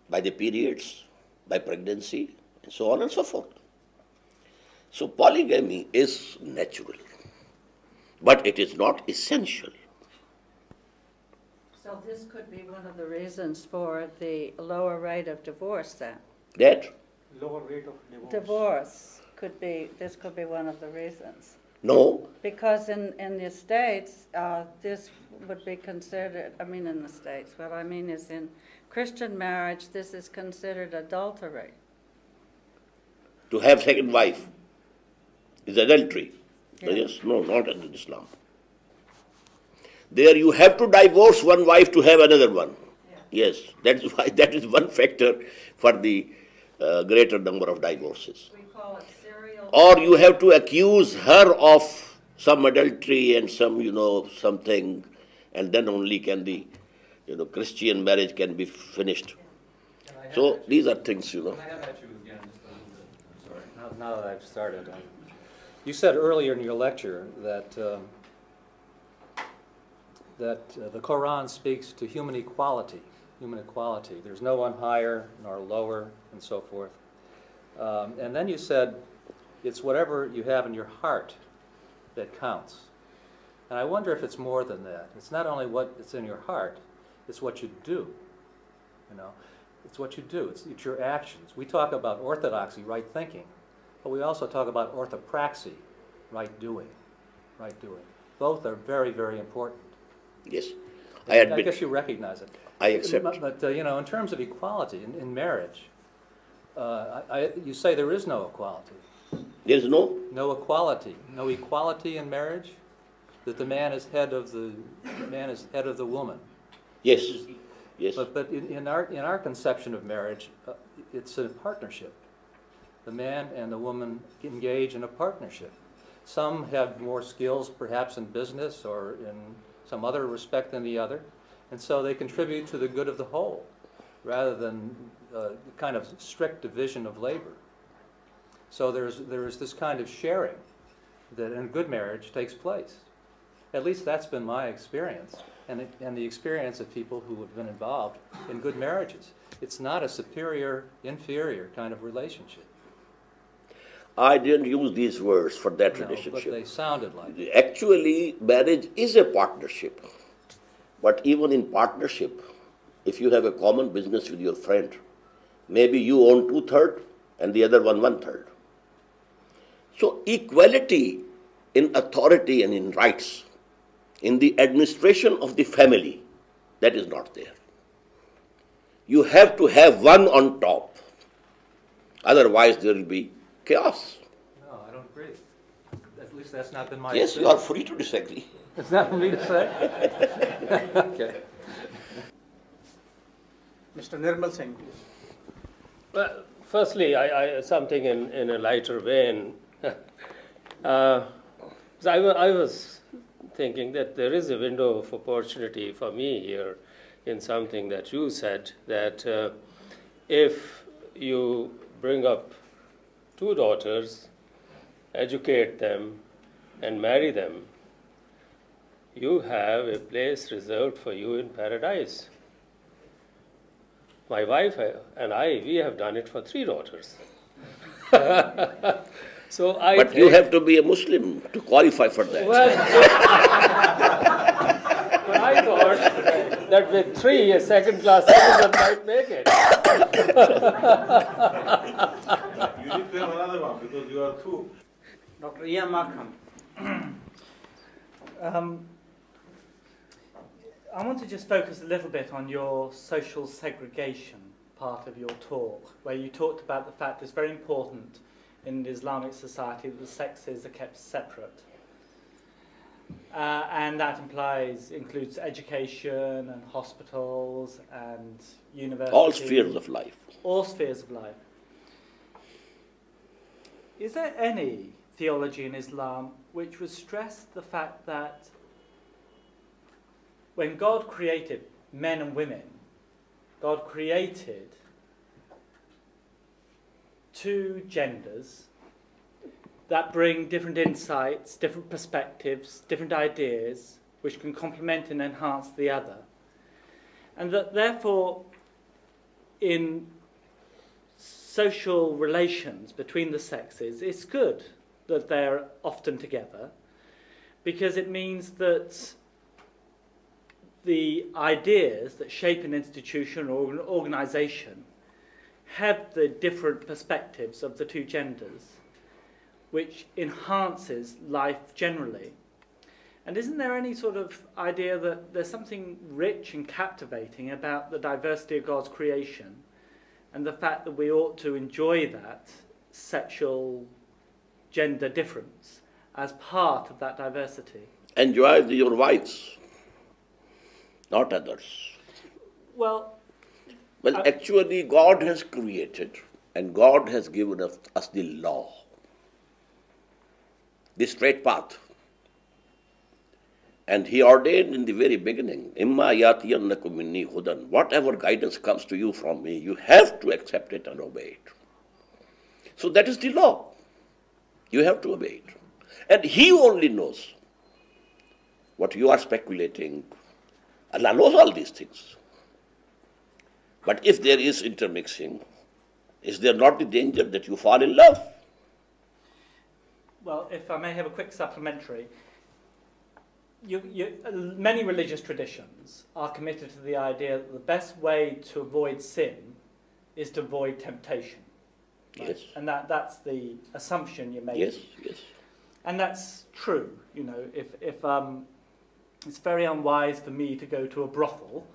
by the periods, by pregnancy, and so on and so forth. So polygamy is natural, but it is not essential. So this could be one of the reasons for the lower rate of divorce then? That? Lower rate of divorce. This could be one of the reasons. No. Because in the States, this would be considered, in the States, what I mean is in Christian marriage, this is considered adultery. To have second wife is adultery. Yeah. Yes, no, not in Islam. There you have to divorce one wife to have another one. Yeah. Yes, that is one factor for the greater number of divorces. We call it serial. Or you have to accuse her of some adultery and some, something, and then only can the, Christian marriage can be finished. So these are things, Can I have at you again just a little bit? Sorry. Now that I've started. You said earlier in your lecture that the Quran speaks to human equality. There's no one higher nor lower, and so forth. And then you said it's whatever you have in your heart that counts. And I wonder if it's more than that. It's not only what's in your heart, it's what you do. It's what you do. It's your actions. We talk about orthodoxy, right thinking, but we also talk about orthopraxy, right doing. Both are very, very important. Yes, I admit. I guess you recognize it. I accept. But in terms of equality in marriage, you say there is no equality. There is no? No equality in marriage, that the man is head of the woman. Yes, yes. But in our conception of marriage, it's a partnership. The man and the woman engage in a partnership. Some have more skills, perhaps in business or in some other respect than the other, and so they contribute to the good of the whole, rather than kind of strict division of labor. So there's this kind of sharing that in a good marriage takes place. At least that's been my experience, and the experience of people who have been involved in good marriages. It's not a superior-inferior kind of relationship. I didn't use these words for that No, relationship. but they sounded like it. Actually, marriage is a partnership. But even in partnership, if you have a common business with your friend, maybe you own 2/3 and the other one 1/3. So equality in authority and in rights, in the administration of the family, that is not there. You have to have one on top. Otherwise there will be chaos. No, I don't agree. At least that's not been my Yes, you are free to disagree. It's not for me to say? Okay. Mr. Nirmal Singh, please. Well, firstly, I something in a lighter vein. So I was thinking that there is a window of opportunity for me here in something that you said, that if you bring up 2 daughters, educate them, and marry them, you have a place reserved for you in paradise. My wife and I, we have done it for 3 daughters. So But you have to be a Muslim to qualify for that. Well, but I thought that with 3, a second-class citizen might make it. You need to have another one because you are 2. Dr. Ian Markham. I want to just focus a little bit on your social segregation part of your talk, where you talked about the fact it's very important in the Islamic society that the sexes are kept separate. And that includes education and hospitals and universities. All spheres of life. All spheres of life. Is there any theology in Islam which would stress the fact that when God created men and women, God created 2 genders that bring different insights, different perspectives, different ideas, which can complement and enhance the other. And that therefore, in social relations between the sexes, it's good that they're often together, because it means that the ideas that shape an institution or an organisation have the different perspectives of the 2 genders, which enhances life generally. And isn't there any sort of idea that there's something rich and captivating about the diversity of God's creation, and the fact that we ought to enjoy that sexual gender difference as part of that diversity? Enjoy your wives, not others. Well, actually God has created and God has given us the law, the straight path. And He ordained in the very beginning, Imma yatiyannakum minni hudan, whatever guidance comes to you from me, you have to accept it and obey it. So that is the law. You have to obey it. And He only knows what you are speculating. Allah knows all these things. But if there is intermixing, is there not the danger that you fall in love? Well, if I may have a quick supplementary, many religious traditions are committed to the idea that the best way to avoid sin is to avoid temptation. Right? Yes. And that's the assumption you're making. Yes, yes. And that's true. You know, if it's very unwise for me to go to a brothel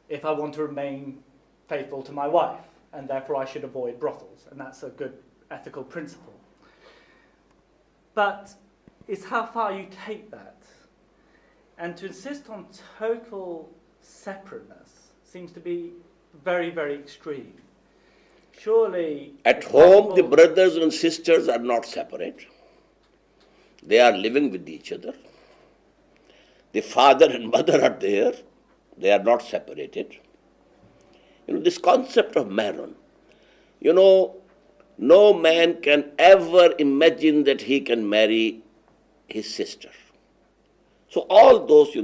if I want to remain faithful to my wife, and therefore I should avoid brothels, and that's a good ethical principle. But it's how far you take that. And to insist on total separateness seems to be very, very extreme. Surely... At home, the brothers and sisters are not separate. They are living with each other. The father and mother are there. They are not separated. This concept of marriage, no man can ever imagine that he can marry his sister. So all those,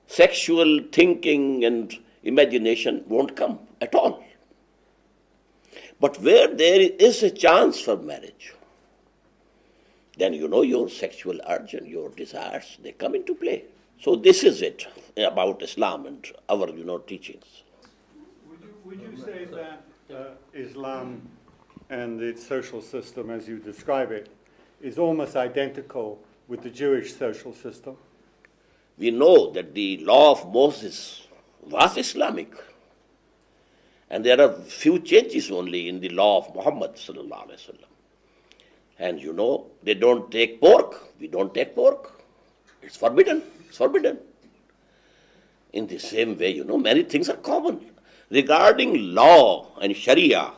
sexual thinking and imagination won't come at all. But where there is a chance for marriage, then your sexual urge and your desires, they come into play. So this is it about Islam and our, teachings. Would you say that Islam and its social system, as you describe it, is almost identical with the Jewish social system? We know that the law of Moses was Islamic. And there are few changes only in the law of Muhammad sallallahu alaihi wasallam. And they don't take pork. We don't take pork. It's forbidden. It's forbidden. In the same way, many things are common. Regarding law and Sharia,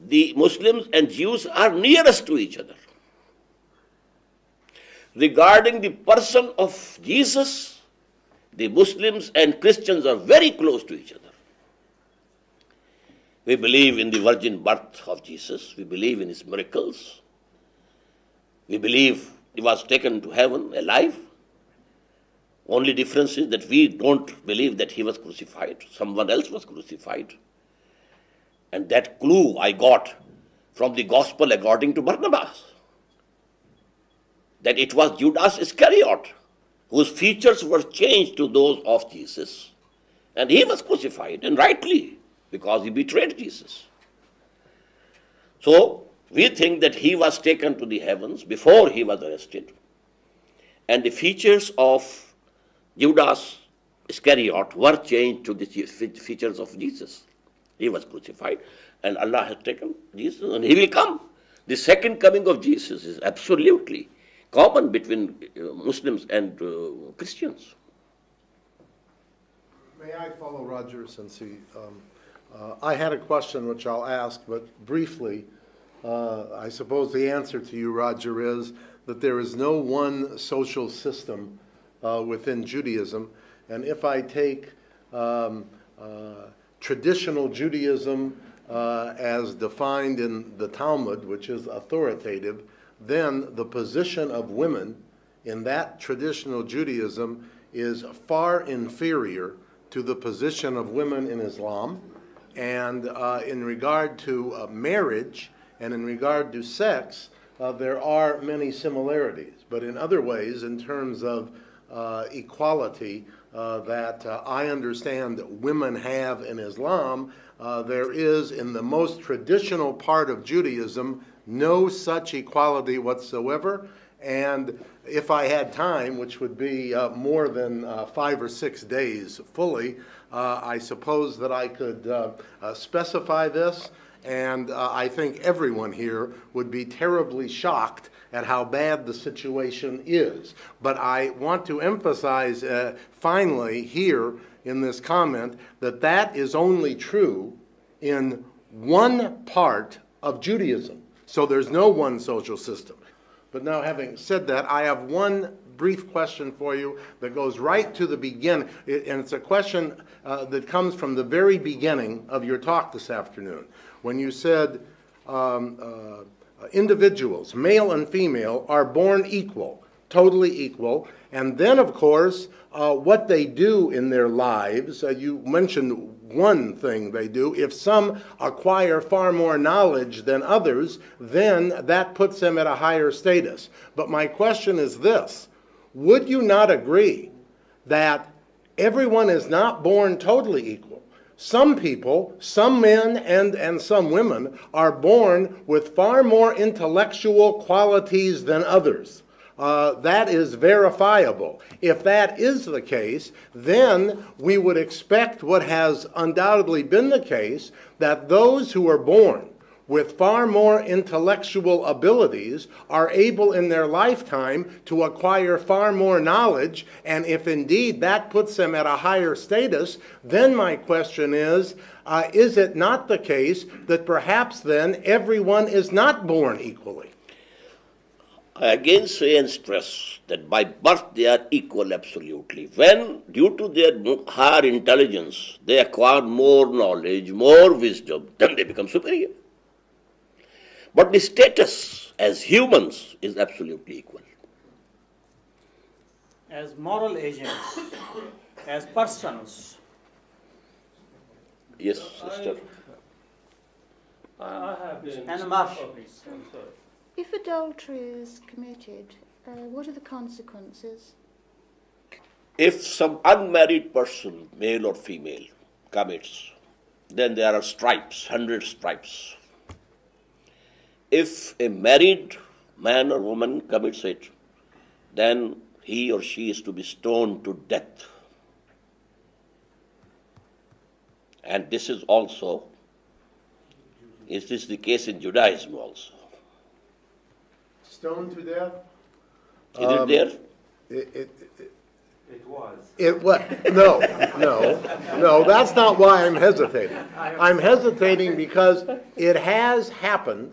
the Muslims and Jews are nearest to each other. Regarding the person of Jesus, the Muslims and Christians are very close to each other. We believe in the virgin birth of Jesus. We believe in his miracles. We believe he was taken to heaven alive. Only difference is that we don't believe that he was crucified. Someone else was crucified. And that clue I got from the gospel according to Barnabas, that it was Judas Iscariot whose features were changed to those of Jesus. And he was crucified, and rightly, because he betrayed Jesus. So, we think that he was taken to the heavens before he was arrested. And the features of Judas Iscariot were changed to the features of Jesus. He was crucified, and Allah has taken Jesus, and he will come. The second coming of Jesus is absolutely common between Muslims and Christians. May I follow Roger, since I had a question which I'll ask, but briefly, I suppose the answer to you, Roger, is that there is no one social system within Judaism. And if I take traditional Judaism as defined in the Talmud, which is authoritative, then the position of women in that traditional Judaism is far inferior to the position of women in Islam. And in regard to marriage and in regard to sex, there are many similarities. But in other ways, in terms of equality that I understand that women have in Islam, there is in the most traditional part of Judaism no such equality whatsoever. And if I had time, which would be more than 5 or 6 days fully, I suppose that I could specify this, and I think everyone here would be terribly shocked at how bad the situation is. But I want to emphasize finally here in this comment that that is only true in one part of Judaism. So there's no one social system. But now, having said that, I have one brief question for you that goes right to the beginning, and it's a question that comes from the very beginning of your talk this afternoon, when you said individuals, male and female, are born equal, totally equal, and then, of course, what they do in their lives, you mentioned one thing they do. If some acquire far more knowledge than others, then that puts them at a higher status. But my question is this: would you not agree that everyone is not born totally equal? Some people, some men and some women, are born with far more intellectual qualities than others. That is verifiable. If that is the case, then we would expect what has undoubtedly been the case, that those who are born with far more intellectual abilities are able in their lifetime to acquire far more knowledge, and if indeed that puts them at a higher status, then my question is it not the case that perhaps then everyone is not born equally? I again say and stress that by birth they are equal absolutely. When, due to their higher intelligence, they acquire more knowledge, more wisdom, then they become superior. But the status as humans is absolutely equal. As moral agents, as persons. Yes, sister. I have been... And Marsh. Oh, please, I'm sorry. If adultery is committed, what are the consequences? If some unmarried person, male or female, commits, then there are stripes, 100 stripes. If a married man or woman commits it, then he or she is to be stoned to death. And this is the case in Judaism also. Stoned to death? Is it there? It was. It was. No, that's not why I'm hesitating. I'm hesitating because it has happened.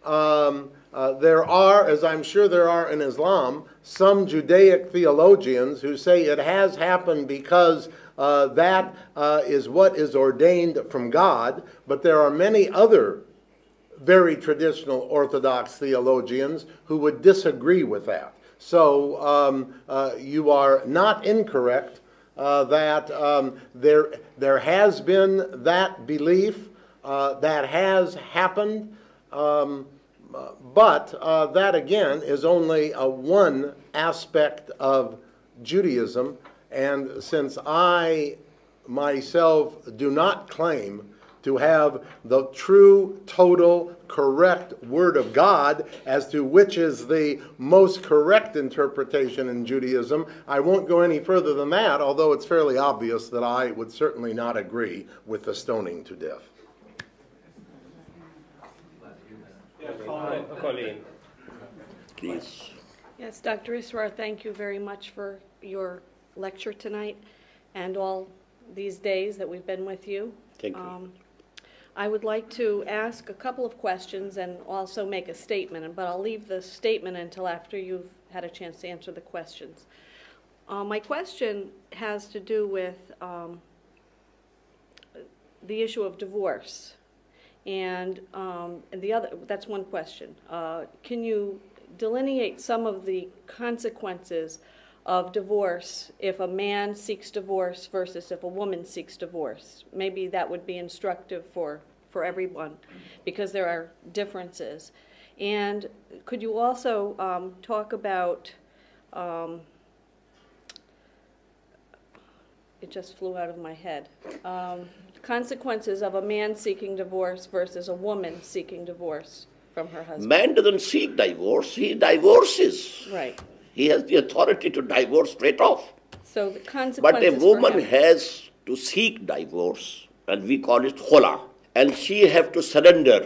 There are, as I'm sure there are in Islam, some Judaic theologians who say it has happened because that is what is ordained from God, but there are many other very traditional Orthodox theologians who would disagree with that. So you are not incorrect that there has been that belief that has happened, but that again is only one aspect of Judaism, and since I myself do not claim to have the true, total, correct Word of God as to which is the most correct interpretation in Judaism, I won't go any further than that, although it's fairly obvious that I would certainly not agree with the stoning to death. Colleen. Please. Yes, Dr. Israr, thank you very much for your lecture tonight and all these days that we've been with you. Thank you. I would like to ask a couple of questions and also make a statement, but I'll leave the statement until after you've had a chance to answer the questions. My question has to do with the issue of divorce. And the other, that's one question. Can you delineate some of the consequences of divorce if a man seeks divorce versus if a woman seeks divorce? Maybe that would be instructive for everyone because there are differences. And could you also talk about, it just flew out of my head, consequences of a man seeking divorce versus a woman seeking divorce from her husband? Man doesn't seek divorce, he divorces. Right. He has the authority to divorce straight off. So the consequences But a woman for him. has to seek divorce, and we call it khula. And she have to surrender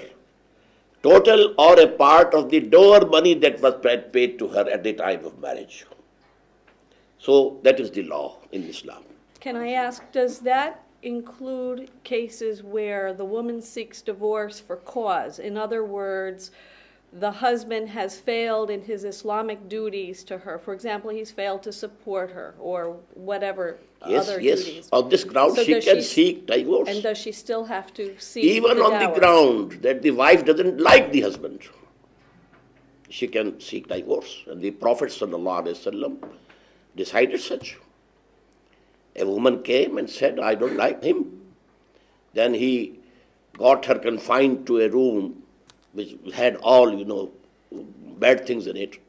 total or a part of the dower money that was paid to her at the time of marriage. So that is the law in Islam. Can I ask, does that include cases where the woman seeks divorce for cause? In other words, the husband has failed in his Islamic duties to her. For example, he's failed to support her or whatever other duties. Yes. On this ground, So she can seek divorce. And does she still have to seek Even on the ground that the wife doesn't like the husband, she can seek divorce. And the Prophet ﷺ decided such. A woman came and said, I don't like him. Then he got her confined to a room which had all, bad things in it.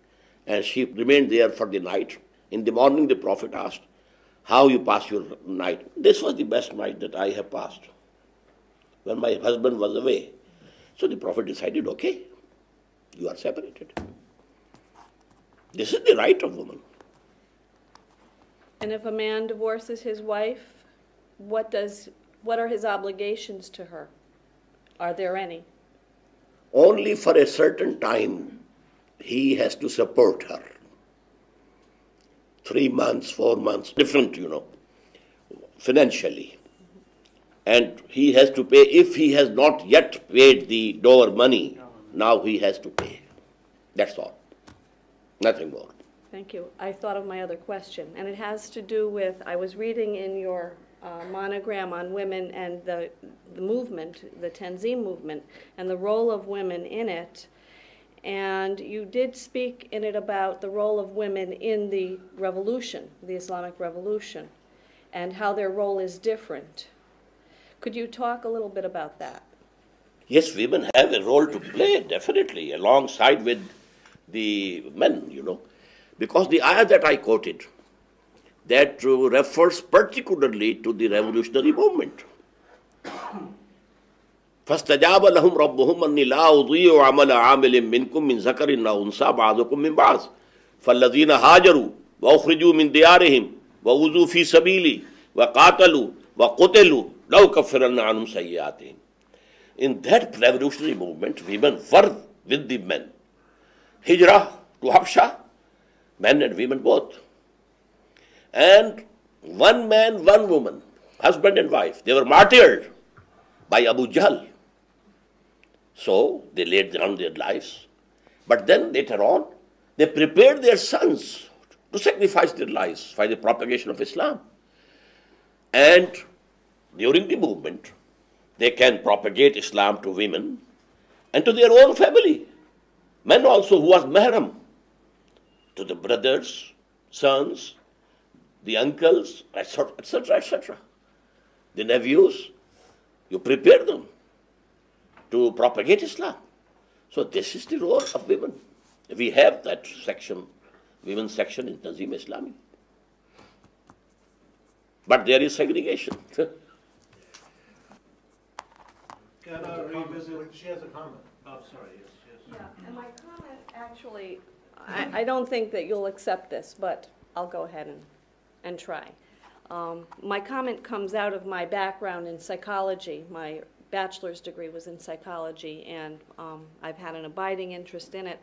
And she remained there for the night. In the morning, the Prophet asked, how you pass your night? This was the best night that I have passed when my husband was away. So the Prophet decided, okay, you are separated. This is the right of woman. And if a man divorces his wife, what are his obligations to her? Are there any? only for a certain time he has to support her. 3 months, 4 months, different, financially. And he has to pay, if he has not yet paid the dower money, now he has to pay. That's all. Nothing more. Thank you. I thought of my other question, and it has to do with, I was reading in your monogram on women and the movement, the Tanzim movement, and the role of women in it. And you did speak in it about the role of women in the revolution, the Islamic Revolution, and how their role is different. Could you talk a little bit about that? Yes, women have a role to play, definitely, alongside with the men, Because the ayah that I quoted, that refers particularly to the revolutionary movement. فَاسْتَجَابَ لَهُمْ رَبُّهُمْ أَنِّي لَا أُضِيعُ عَمَلَ عَامِلٍ مِّنكُم مِّن ذَكَرٍ أَوْ أُنثَىٰ بَعْضُكُم مِّن بَعْضٍ فَالَّذِينَ هَاجَرُوا وَأُخْرِجُوا مِن دِيَارِهِمْ وَأُوذُوا فِي سَبِيلِي وَقَاتَلُوا وَقُتِلُوا لَأُكَفِّرَنَّ عَنْهُمْ سَيِّئَاتِهِمْ. In that revolutionary movement, women were with the men. Hijrah to Habsha, men and women both. And one man, one woman, husband and wife, they were martyred by Abu Jahl. So they laid down their lives. But then later on, they prepared their sons to sacrifice their lives for the propagation of Islam. And during the movement, they can propagate Islam to women and to their own family. Men also who was mahram to the brothers, sons, the uncles, etc., etc. The nephews, you prepare them to propagate Islam. So this is the role of women. We have that section, women's section in Tanzim Islami. But there is segregation. Can I revisit? She has a comment. Oh, sorry, yes. Yeah, and my comment actually, I don't think that you'll accept this, but I'll go ahead and try. My comment comes out of my background in psychology. My bachelor's degree was in psychology, and I've had an abiding interest in it.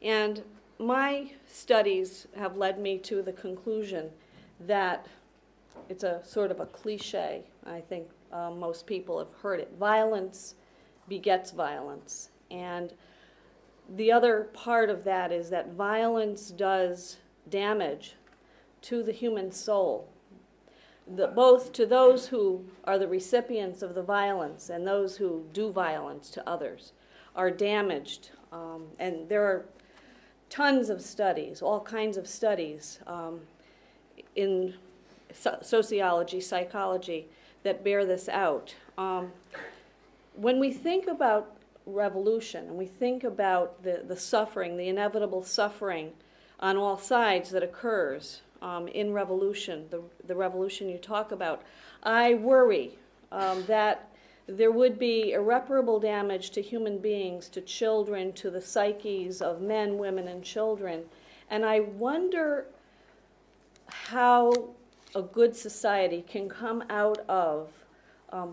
And my studies have led me to the conclusion that it's a sort of a cliche. I think most people have heard it. Violence begets violence. And the other part of that is that violence does damage to the human soul, both to those who are the recipients of the violence and those who do violence to others are damaged. And there are tons of studies, all kinds of studies in sociology, psychology, that bear this out. When we think about revolution and we think about the suffering, the inevitable suffering on all sides that occurs in revolution, the revolution you talk about, I worry that there would be irreparable damage to human beings, to children, to the psyches of men, women, and children. And I wonder how a good society can come out of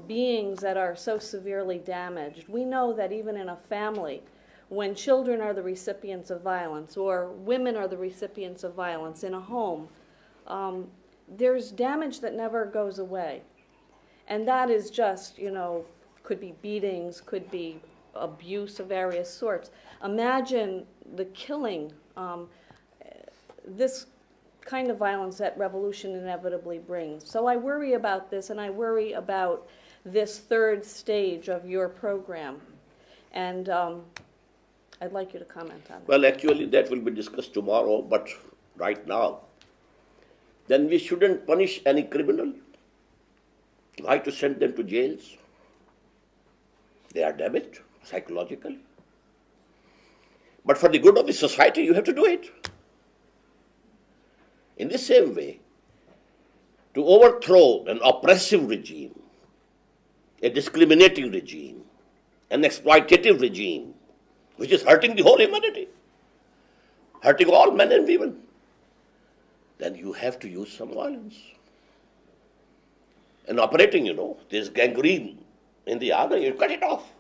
beings that are so severely damaged. We know that even in a family, when children are the recipients of violence or women are the recipients of violence in a home, there's damage that never goes away. And that is just, could be beatings, could be abuse of various sorts. Imagine the killing, this kind of violence that revolution inevitably brings. So I worry about this, and I worry about this third stage of your program. And I'd like you to comment on it. Well, actually, that will be discussed tomorrow, but right now, then we shouldn't punish any criminal. Why to send them to jails? They are damaged psychologically. But for the good of the society, you have to do it. In the same way, to overthrow an oppressive regime, a discriminating regime, an exploitative regime, which is hurting the whole humanity, hurting all men and women, then you have to use some violence. And operating, there's gangrene in the artery, you cut it off.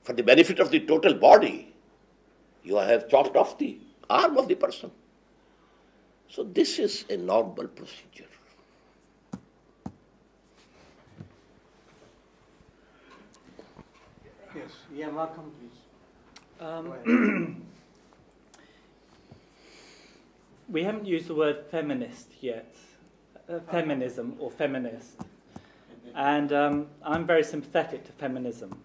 for the benefit of the total body, you have chopped off the arm of the person. So this is a normal procedure. Yes, yeah, Malcolm, please. We haven't used the word feminist yet, feminism or feminist. And I'm very sympathetic to feminism.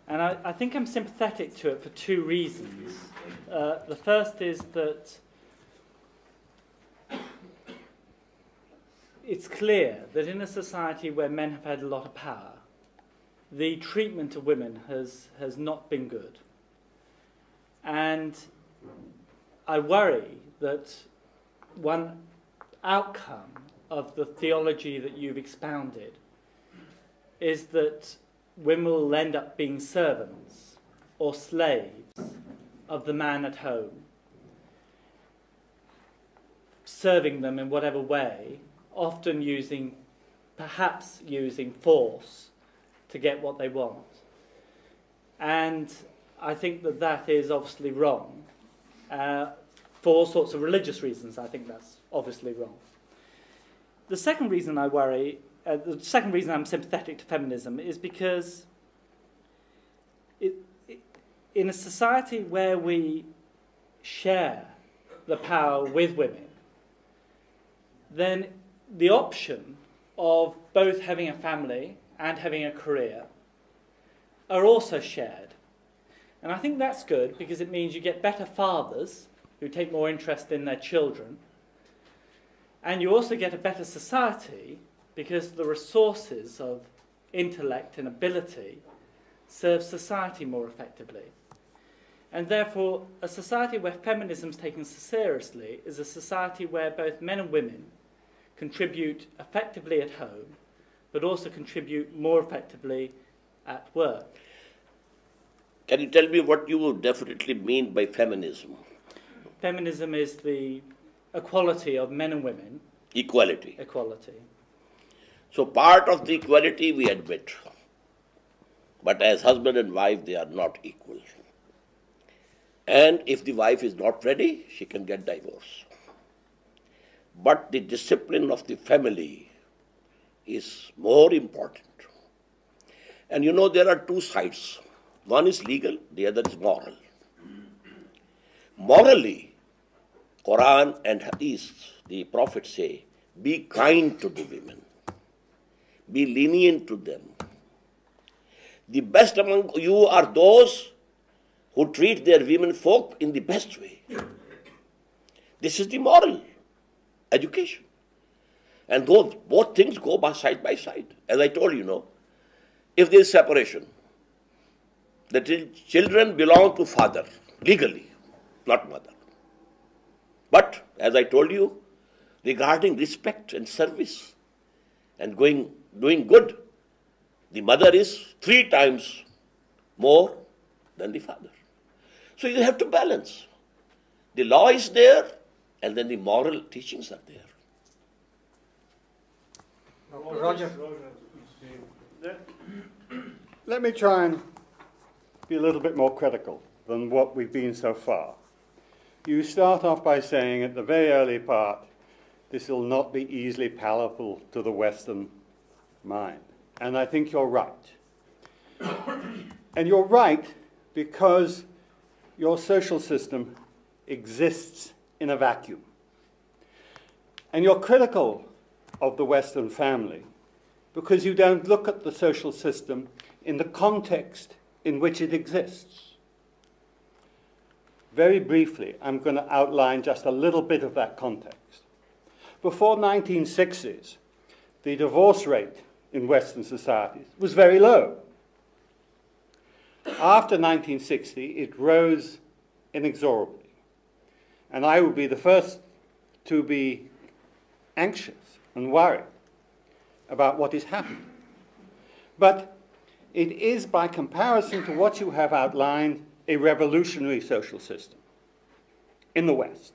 And I think I'm sympathetic to it for two reasons. The first is that it's clear that in a society where men have had a lot of power, the treatment of women has not been good. And I worry that one outcome of the theology that you've expounded is that women will end up being servants or slaves of the man at home, serving them in whatever way, often perhaps using force to get what they want. And I think that is obviously wrong. For all sorts of religious reasons, I think that's obviously wrong. The second reason I worry, the second reason I'm sympathetic to feminism is because in a society where we share the power with women, then the option of both having a family and having a career are also shared. And I think that's good because it means you get better fathers who take more interest in their children, and you also get a better society because the resources of intellect and ability serve society more effectively. And therefore, a society where feminism is taken seriously is a society where both men and women contribute effectively at home, but also contribute more effectively at work. Can you tell me what you would definitely mean by feminism? Feminism is the equality of men and women. Equality. Equality. So part of the equality we admit. But as husband and wife, they are not equal. And if the wife is not ready, she can get divorced. But the discipline of the family is more important. And you know, there are two sides. One is legal, the other is moral. Morally, Quran and Hadith, the prophets say, be kind to the women. Be lenient to them. The best among you are those who treat their women folk in the best way. This is the moral education. And both things go side by side. As I told you, if there is separation, the children belong to father, legally, not mother. But, as I told you, regarding respect and service and doing good, the mother is 3 times more than the father. So you have to balance. The law is there, and then the moral teachings are there. Roger. Let me try and be a little bit more critical than what we've been so far. You start off by saying at the very early part, this will not be easily palatable to the Western mind. And I think you're right. And you're right because your social system exists in a vacuum. And you're critical of the Western family because you don't look at the social system in the context in which it exists. Very briefly, I'm going to outline just a little bit of that context. Before 1960s, the divorce rate in Western societies was very low. After 1960, it rose inexorably. And I would be the first to be anxious and worried about what is happening. But it is, by comparison to what you have outlined, a revolutionary social system in the West.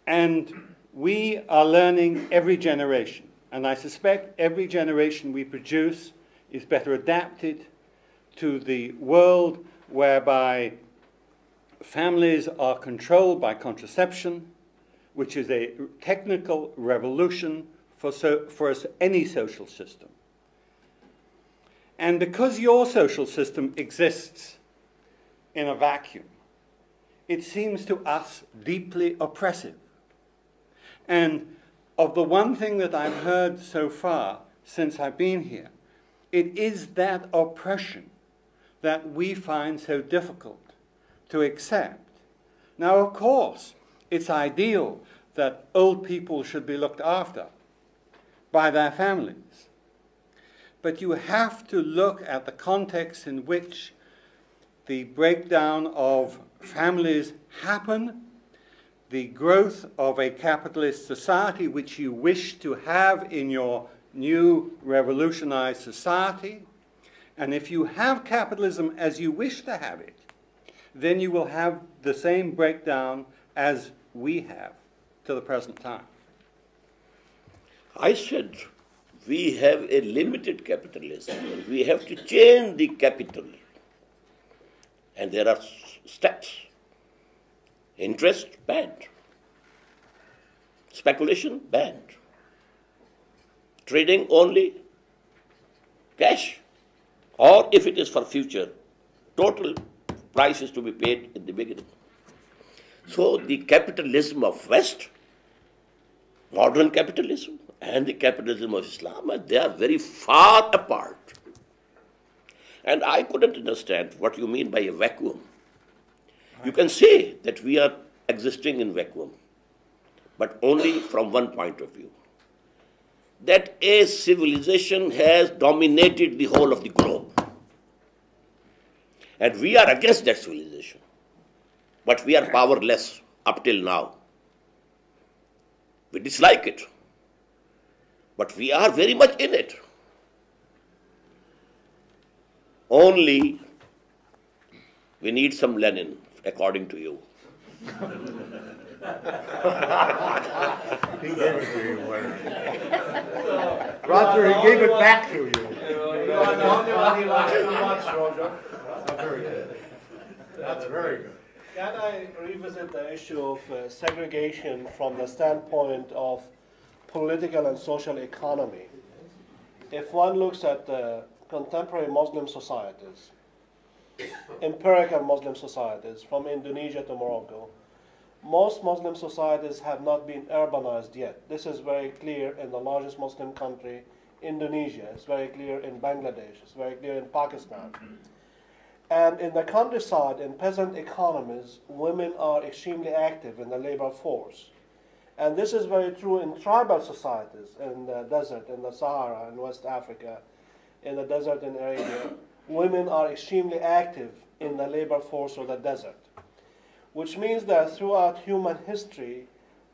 And we are learning every generation. And I suspect every generation we produce is better adapted to the world whereby families are controlled by contraception, which is a technical revolution for any social system. And because your social system exists in a vacuum, it seems to us deeply oppressive. And of the one thing that I've heard so far since I've been here, it is that oppression that we find so difficult to accept. Now, of course, it's ideal that old people should be looked after by their families. But you have to look at the context in which the breakdown of families happen, the growth of a capitalist society which you wish to have in your new revolutionized society. And if you have capitalism as you wish to have it, then you will have the same breakdown as we have to the present time. I said we have a limited capitalism and we have to change the capital. And there are steps. Interest, banned. Speculation, banned. Trading only, cash. Or if it is for future, total price is to be paid in the beginning. So the capitalism of West, modern capitalism, and the capitalism of Islam, they are very far apart. And I couldn't understand what you mean by a vacuum. You can say that we are existing in vacuum, but only from one point of view. That a civilization has dominated the whole of the globe. And we are against that civilization. But we are powerless up till now. We dislike it. But we are very much in it. Only we need some Lenin, according to you. He gave it to you, Roger, he gave it back to you. You are the only one he likes too much, Roger. That's very good. That's very good. Can I revisit the issue of segregation from the standpoint of political and social economy? If one looks at contemporary Muslim societies, empirical Muslim societies, from Indonesia to Morocco, most Muslim societies have not been urbanized yet. This is very clear in the largest Muslim country, Indonesia. It's very clear in Bangladesh. It's very clear in Pakistan. And in the countryside, in peasant economies, women are extremely active in the labor force. And this is very true in tribal societies, in the desert, in the Sahara, in West Africa, in the desert in Arabia. Women are extremely active in the labor force of the desert, which means that throughout human history,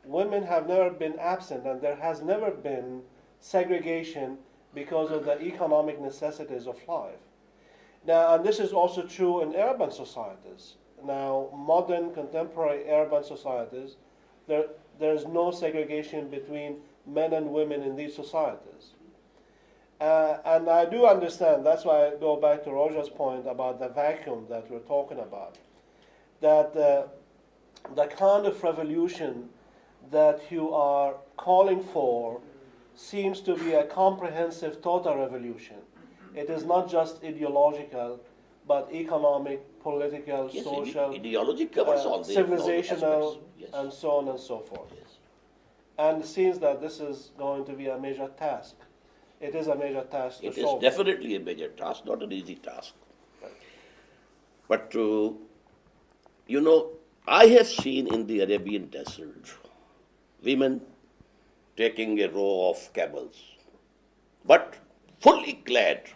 women have never been absent, and there has never been segregation because of the economic necessities of life. Now, and this is also true in urban societies. Now, modern contemporary urban societies, there's no segregation between men and women in these societies. And I do understand, that's why I go back to Roger's point about the vacuum that we're talking about, that the kind of revolution that you are calling for seems to be a comprehensive total revolution. It is not just ideological, but economic, political, Yes, social, ideology covers all the civilizational, yes. and so on and so forth. Yes. And it seems that this is going to be a major task. It is a major task to It is solve. definitely a major task, not an easy task. But, you know, I have seen in the Arabian desert women taking a row of camels, but fully clad,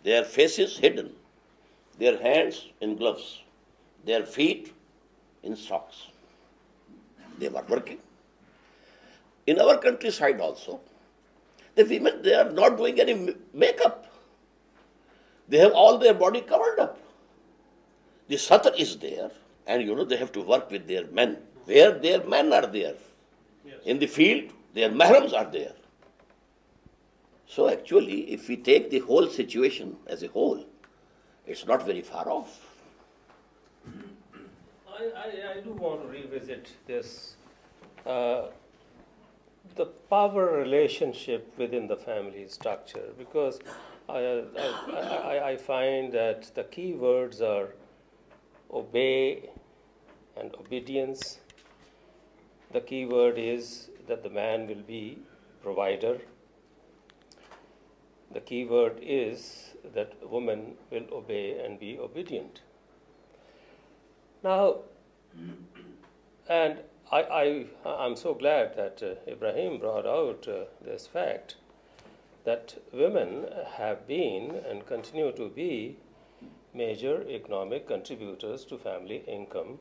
their faces hidden, their hands in gloves, their feet in socks. They were working. In our countryside also, the women, they are not doing any makeup. They have all their body covered up. The satar is there, and you know they have to work with their men. Where their men are there. Yes. In the field, their mahrams are there. So actually, if we take the whole situation as a whole, It's not very far off. I do want to revisit this, the power relationship within the family structure, because I find that the key words are obey and obedience. The key word is that the man will be provider. The key word is that a woman will obey and be obedient. Now, and I'm so glad that Ibrahim brought out this fact that women have been and continue to be major economic contributors to family income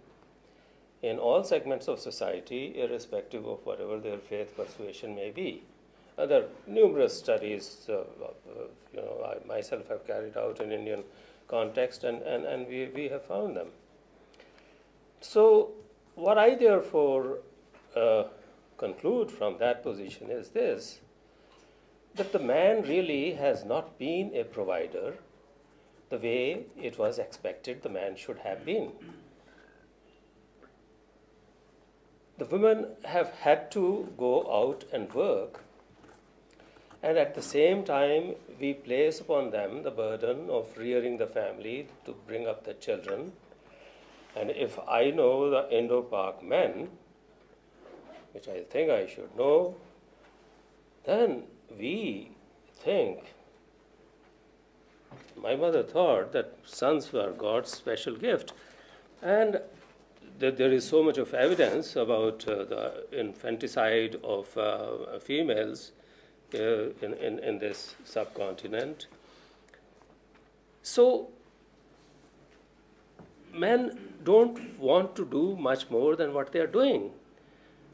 in all segments of society, irrespective of whatever their faith persuasion may be. There are numerous studies, I myself have carried out in Indian context, and we have found them. So, what I therefore conclude from that position is this, that the man really has not been a provider the way it was expected the man should have been. The women have had to go out and work, and at the same time we place upon them the burden of rearing the family to bring up the children. And if I know the Indo-Pak men, which I think I should know, then we think, my mother thought that sons were God's special gift. And there is so much of evidence about the infanticide of females in this subcontinent. So, men don't want to do much more than what they are doing.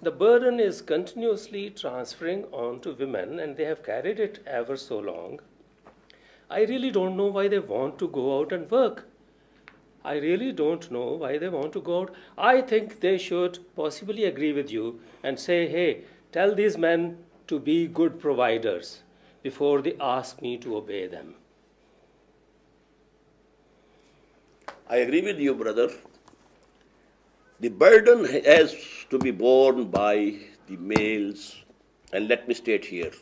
The burden is continuously transferring on to women, and they have carried it ever so long. I really don't know why they want to go out and work. I really don't know why they want to go out. I think they should possibly agree with you and say, hey, tell these men to be good providers before they ask me to obey them. I agree with you, brother. The burden has to be borne by the males. And let me state here,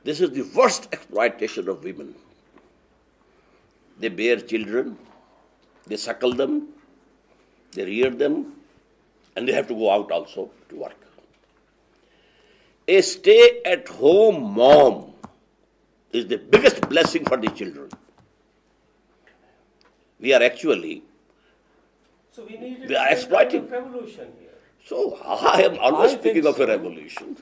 this is the worst exploitation of women. They bear children, they suckle them, they rear them, and they have to go out also to work. A stay-at-home mom is the biggest blessing for the children. We are actually exploiting. Kind of revolution here. So I am always speaking of a revolution.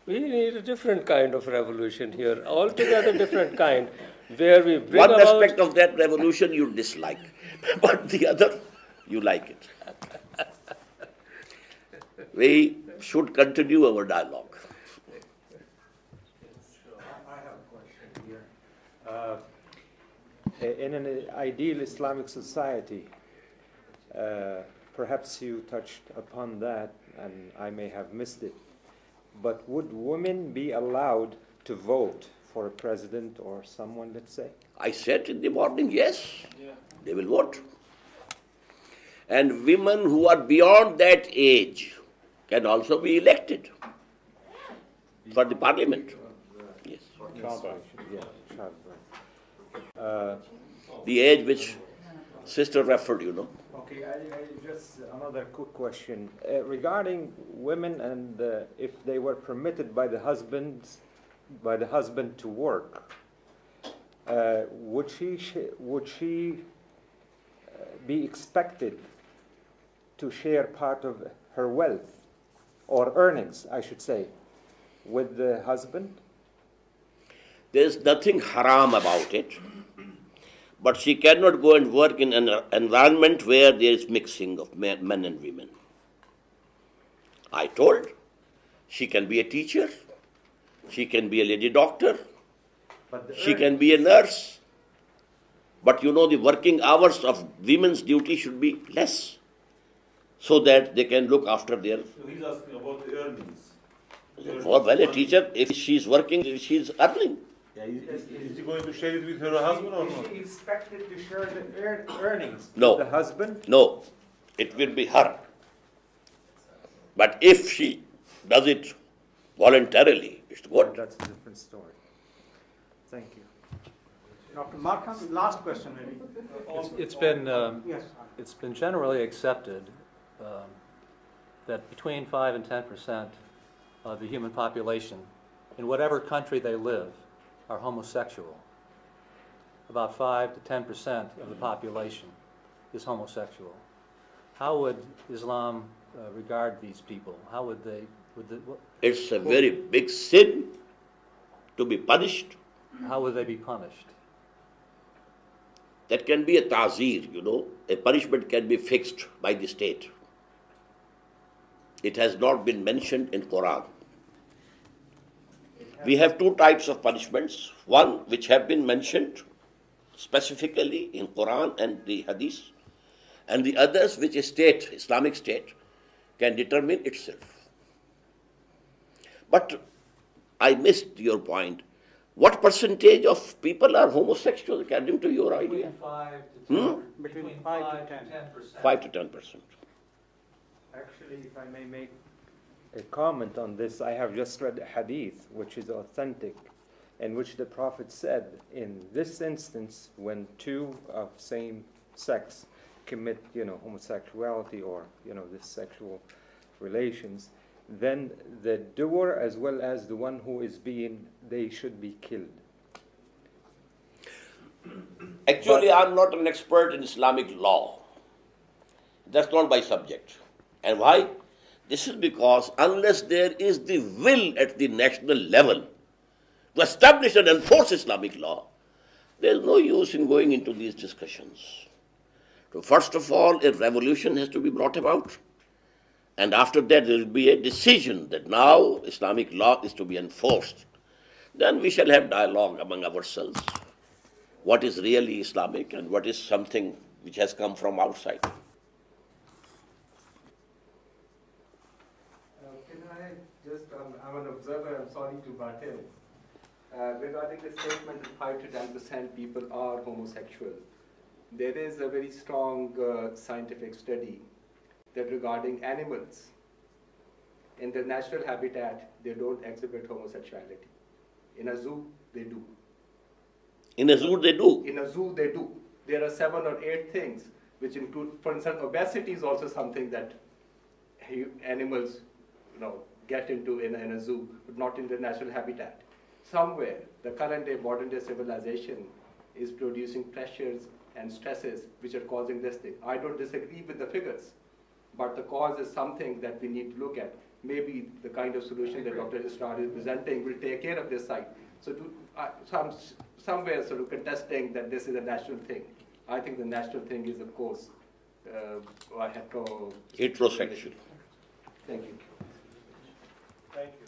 We need a different kind of revolution here, altogether different kind, where we bring one about... aspect of that revolution you dislike, but the other you like it. We should continue our dialogue. I have a question here. In an ideal Islamic society, perhaps you touched upon that, and I may have missed it, but would women be allowed to vote for a president or someone, let's say? I said in the morning, yes, they will vote. And women who are beyond that age can also be elected for the parliament. Yes. The age which sister referred, Okay, just another quick question. Regarding women and if they were permitted by the husband to work, would she be expected to share part of her wealth or earnings, I should say, with the husband? There's nothing haram about it, but she cannot go and work in an environment where there is mixing of men and women. I told she can be a teacher, she can be a lady doctor, she can be a nurse, but the working hours of women's duty should be less so that they can look after their... So he's asking about the earnings. Well, a teacher, if she's working, she's earning. Yeah, is he going to share it with her husband or not? Is she expected to share the earnings No. with the husband? No, it will be her. But if she does it voluntarily, it's good. That's a different story. Thank you. Dr. Markham, last question maybe. Yes. It's been generally accepted that between 5 and 10% of the human population, in whatever country they live, are homosexual. About 5 to 10% of the population is homosexual. How would Islam regard these people? How would they? It's a very big sin to be punished. How would they be punished? That can be a ta'zir, A punishment can be fixed by the state. It has not been mentioned in Quran. We have two types of punishments. One which have been mentioned specifically in Quran and the Hadith, and the others which a state, Islamic state, can determine itself. But I missed your point. What percentage of people are homosexual according to your idea? Between 5 to 10%. 5 to 10%. Actually, if I may make a comment on this, I have just read a hadith which is authentic, in which the Prophet said, in this instance, when two of same sex commit, homosexuality or, this sexual relations, then the doer as well as the one who is they should be killed. Actually, I'm not an expert in Islamic law. That's not my subject. And why? This is because unless there is the will at the national level to establish and enforce Islamic law, there is no use in going into these discussions. So first of all, a revolution has to be brought about. And after that, there will be a decision that now Islamic law is to be enforced. Then we shall have dialogue among ourselves. What is really Islamic and what is something which has come from outside. Can I just, I'm an observer, I'm sorry to butt in. Regarding the statement that 5 to 10% people are homosexual, there is a very strong scientific study that regarding animals, in their natural habitat, they don't exhibit homosexuality. In a zoo, they do. In a zoo, they do? In a zoo, they do. There are 7 or 8 things, which include, for instance, obesity is also something that animals, get into in a zoo, but not in their natural habitat. Somewhere, the current day, modern day civilization is producing pressures and stresses which are causing this thing. I don't disagree with the figures, but the cause is something that we need to look at. Maybe the kind of solution that Dr. Israr is presenting will take care of this side. So somewhere sort of contesting that this is a national thing. I think the national thing is, of course, heterosexual. Thank you. Thank you.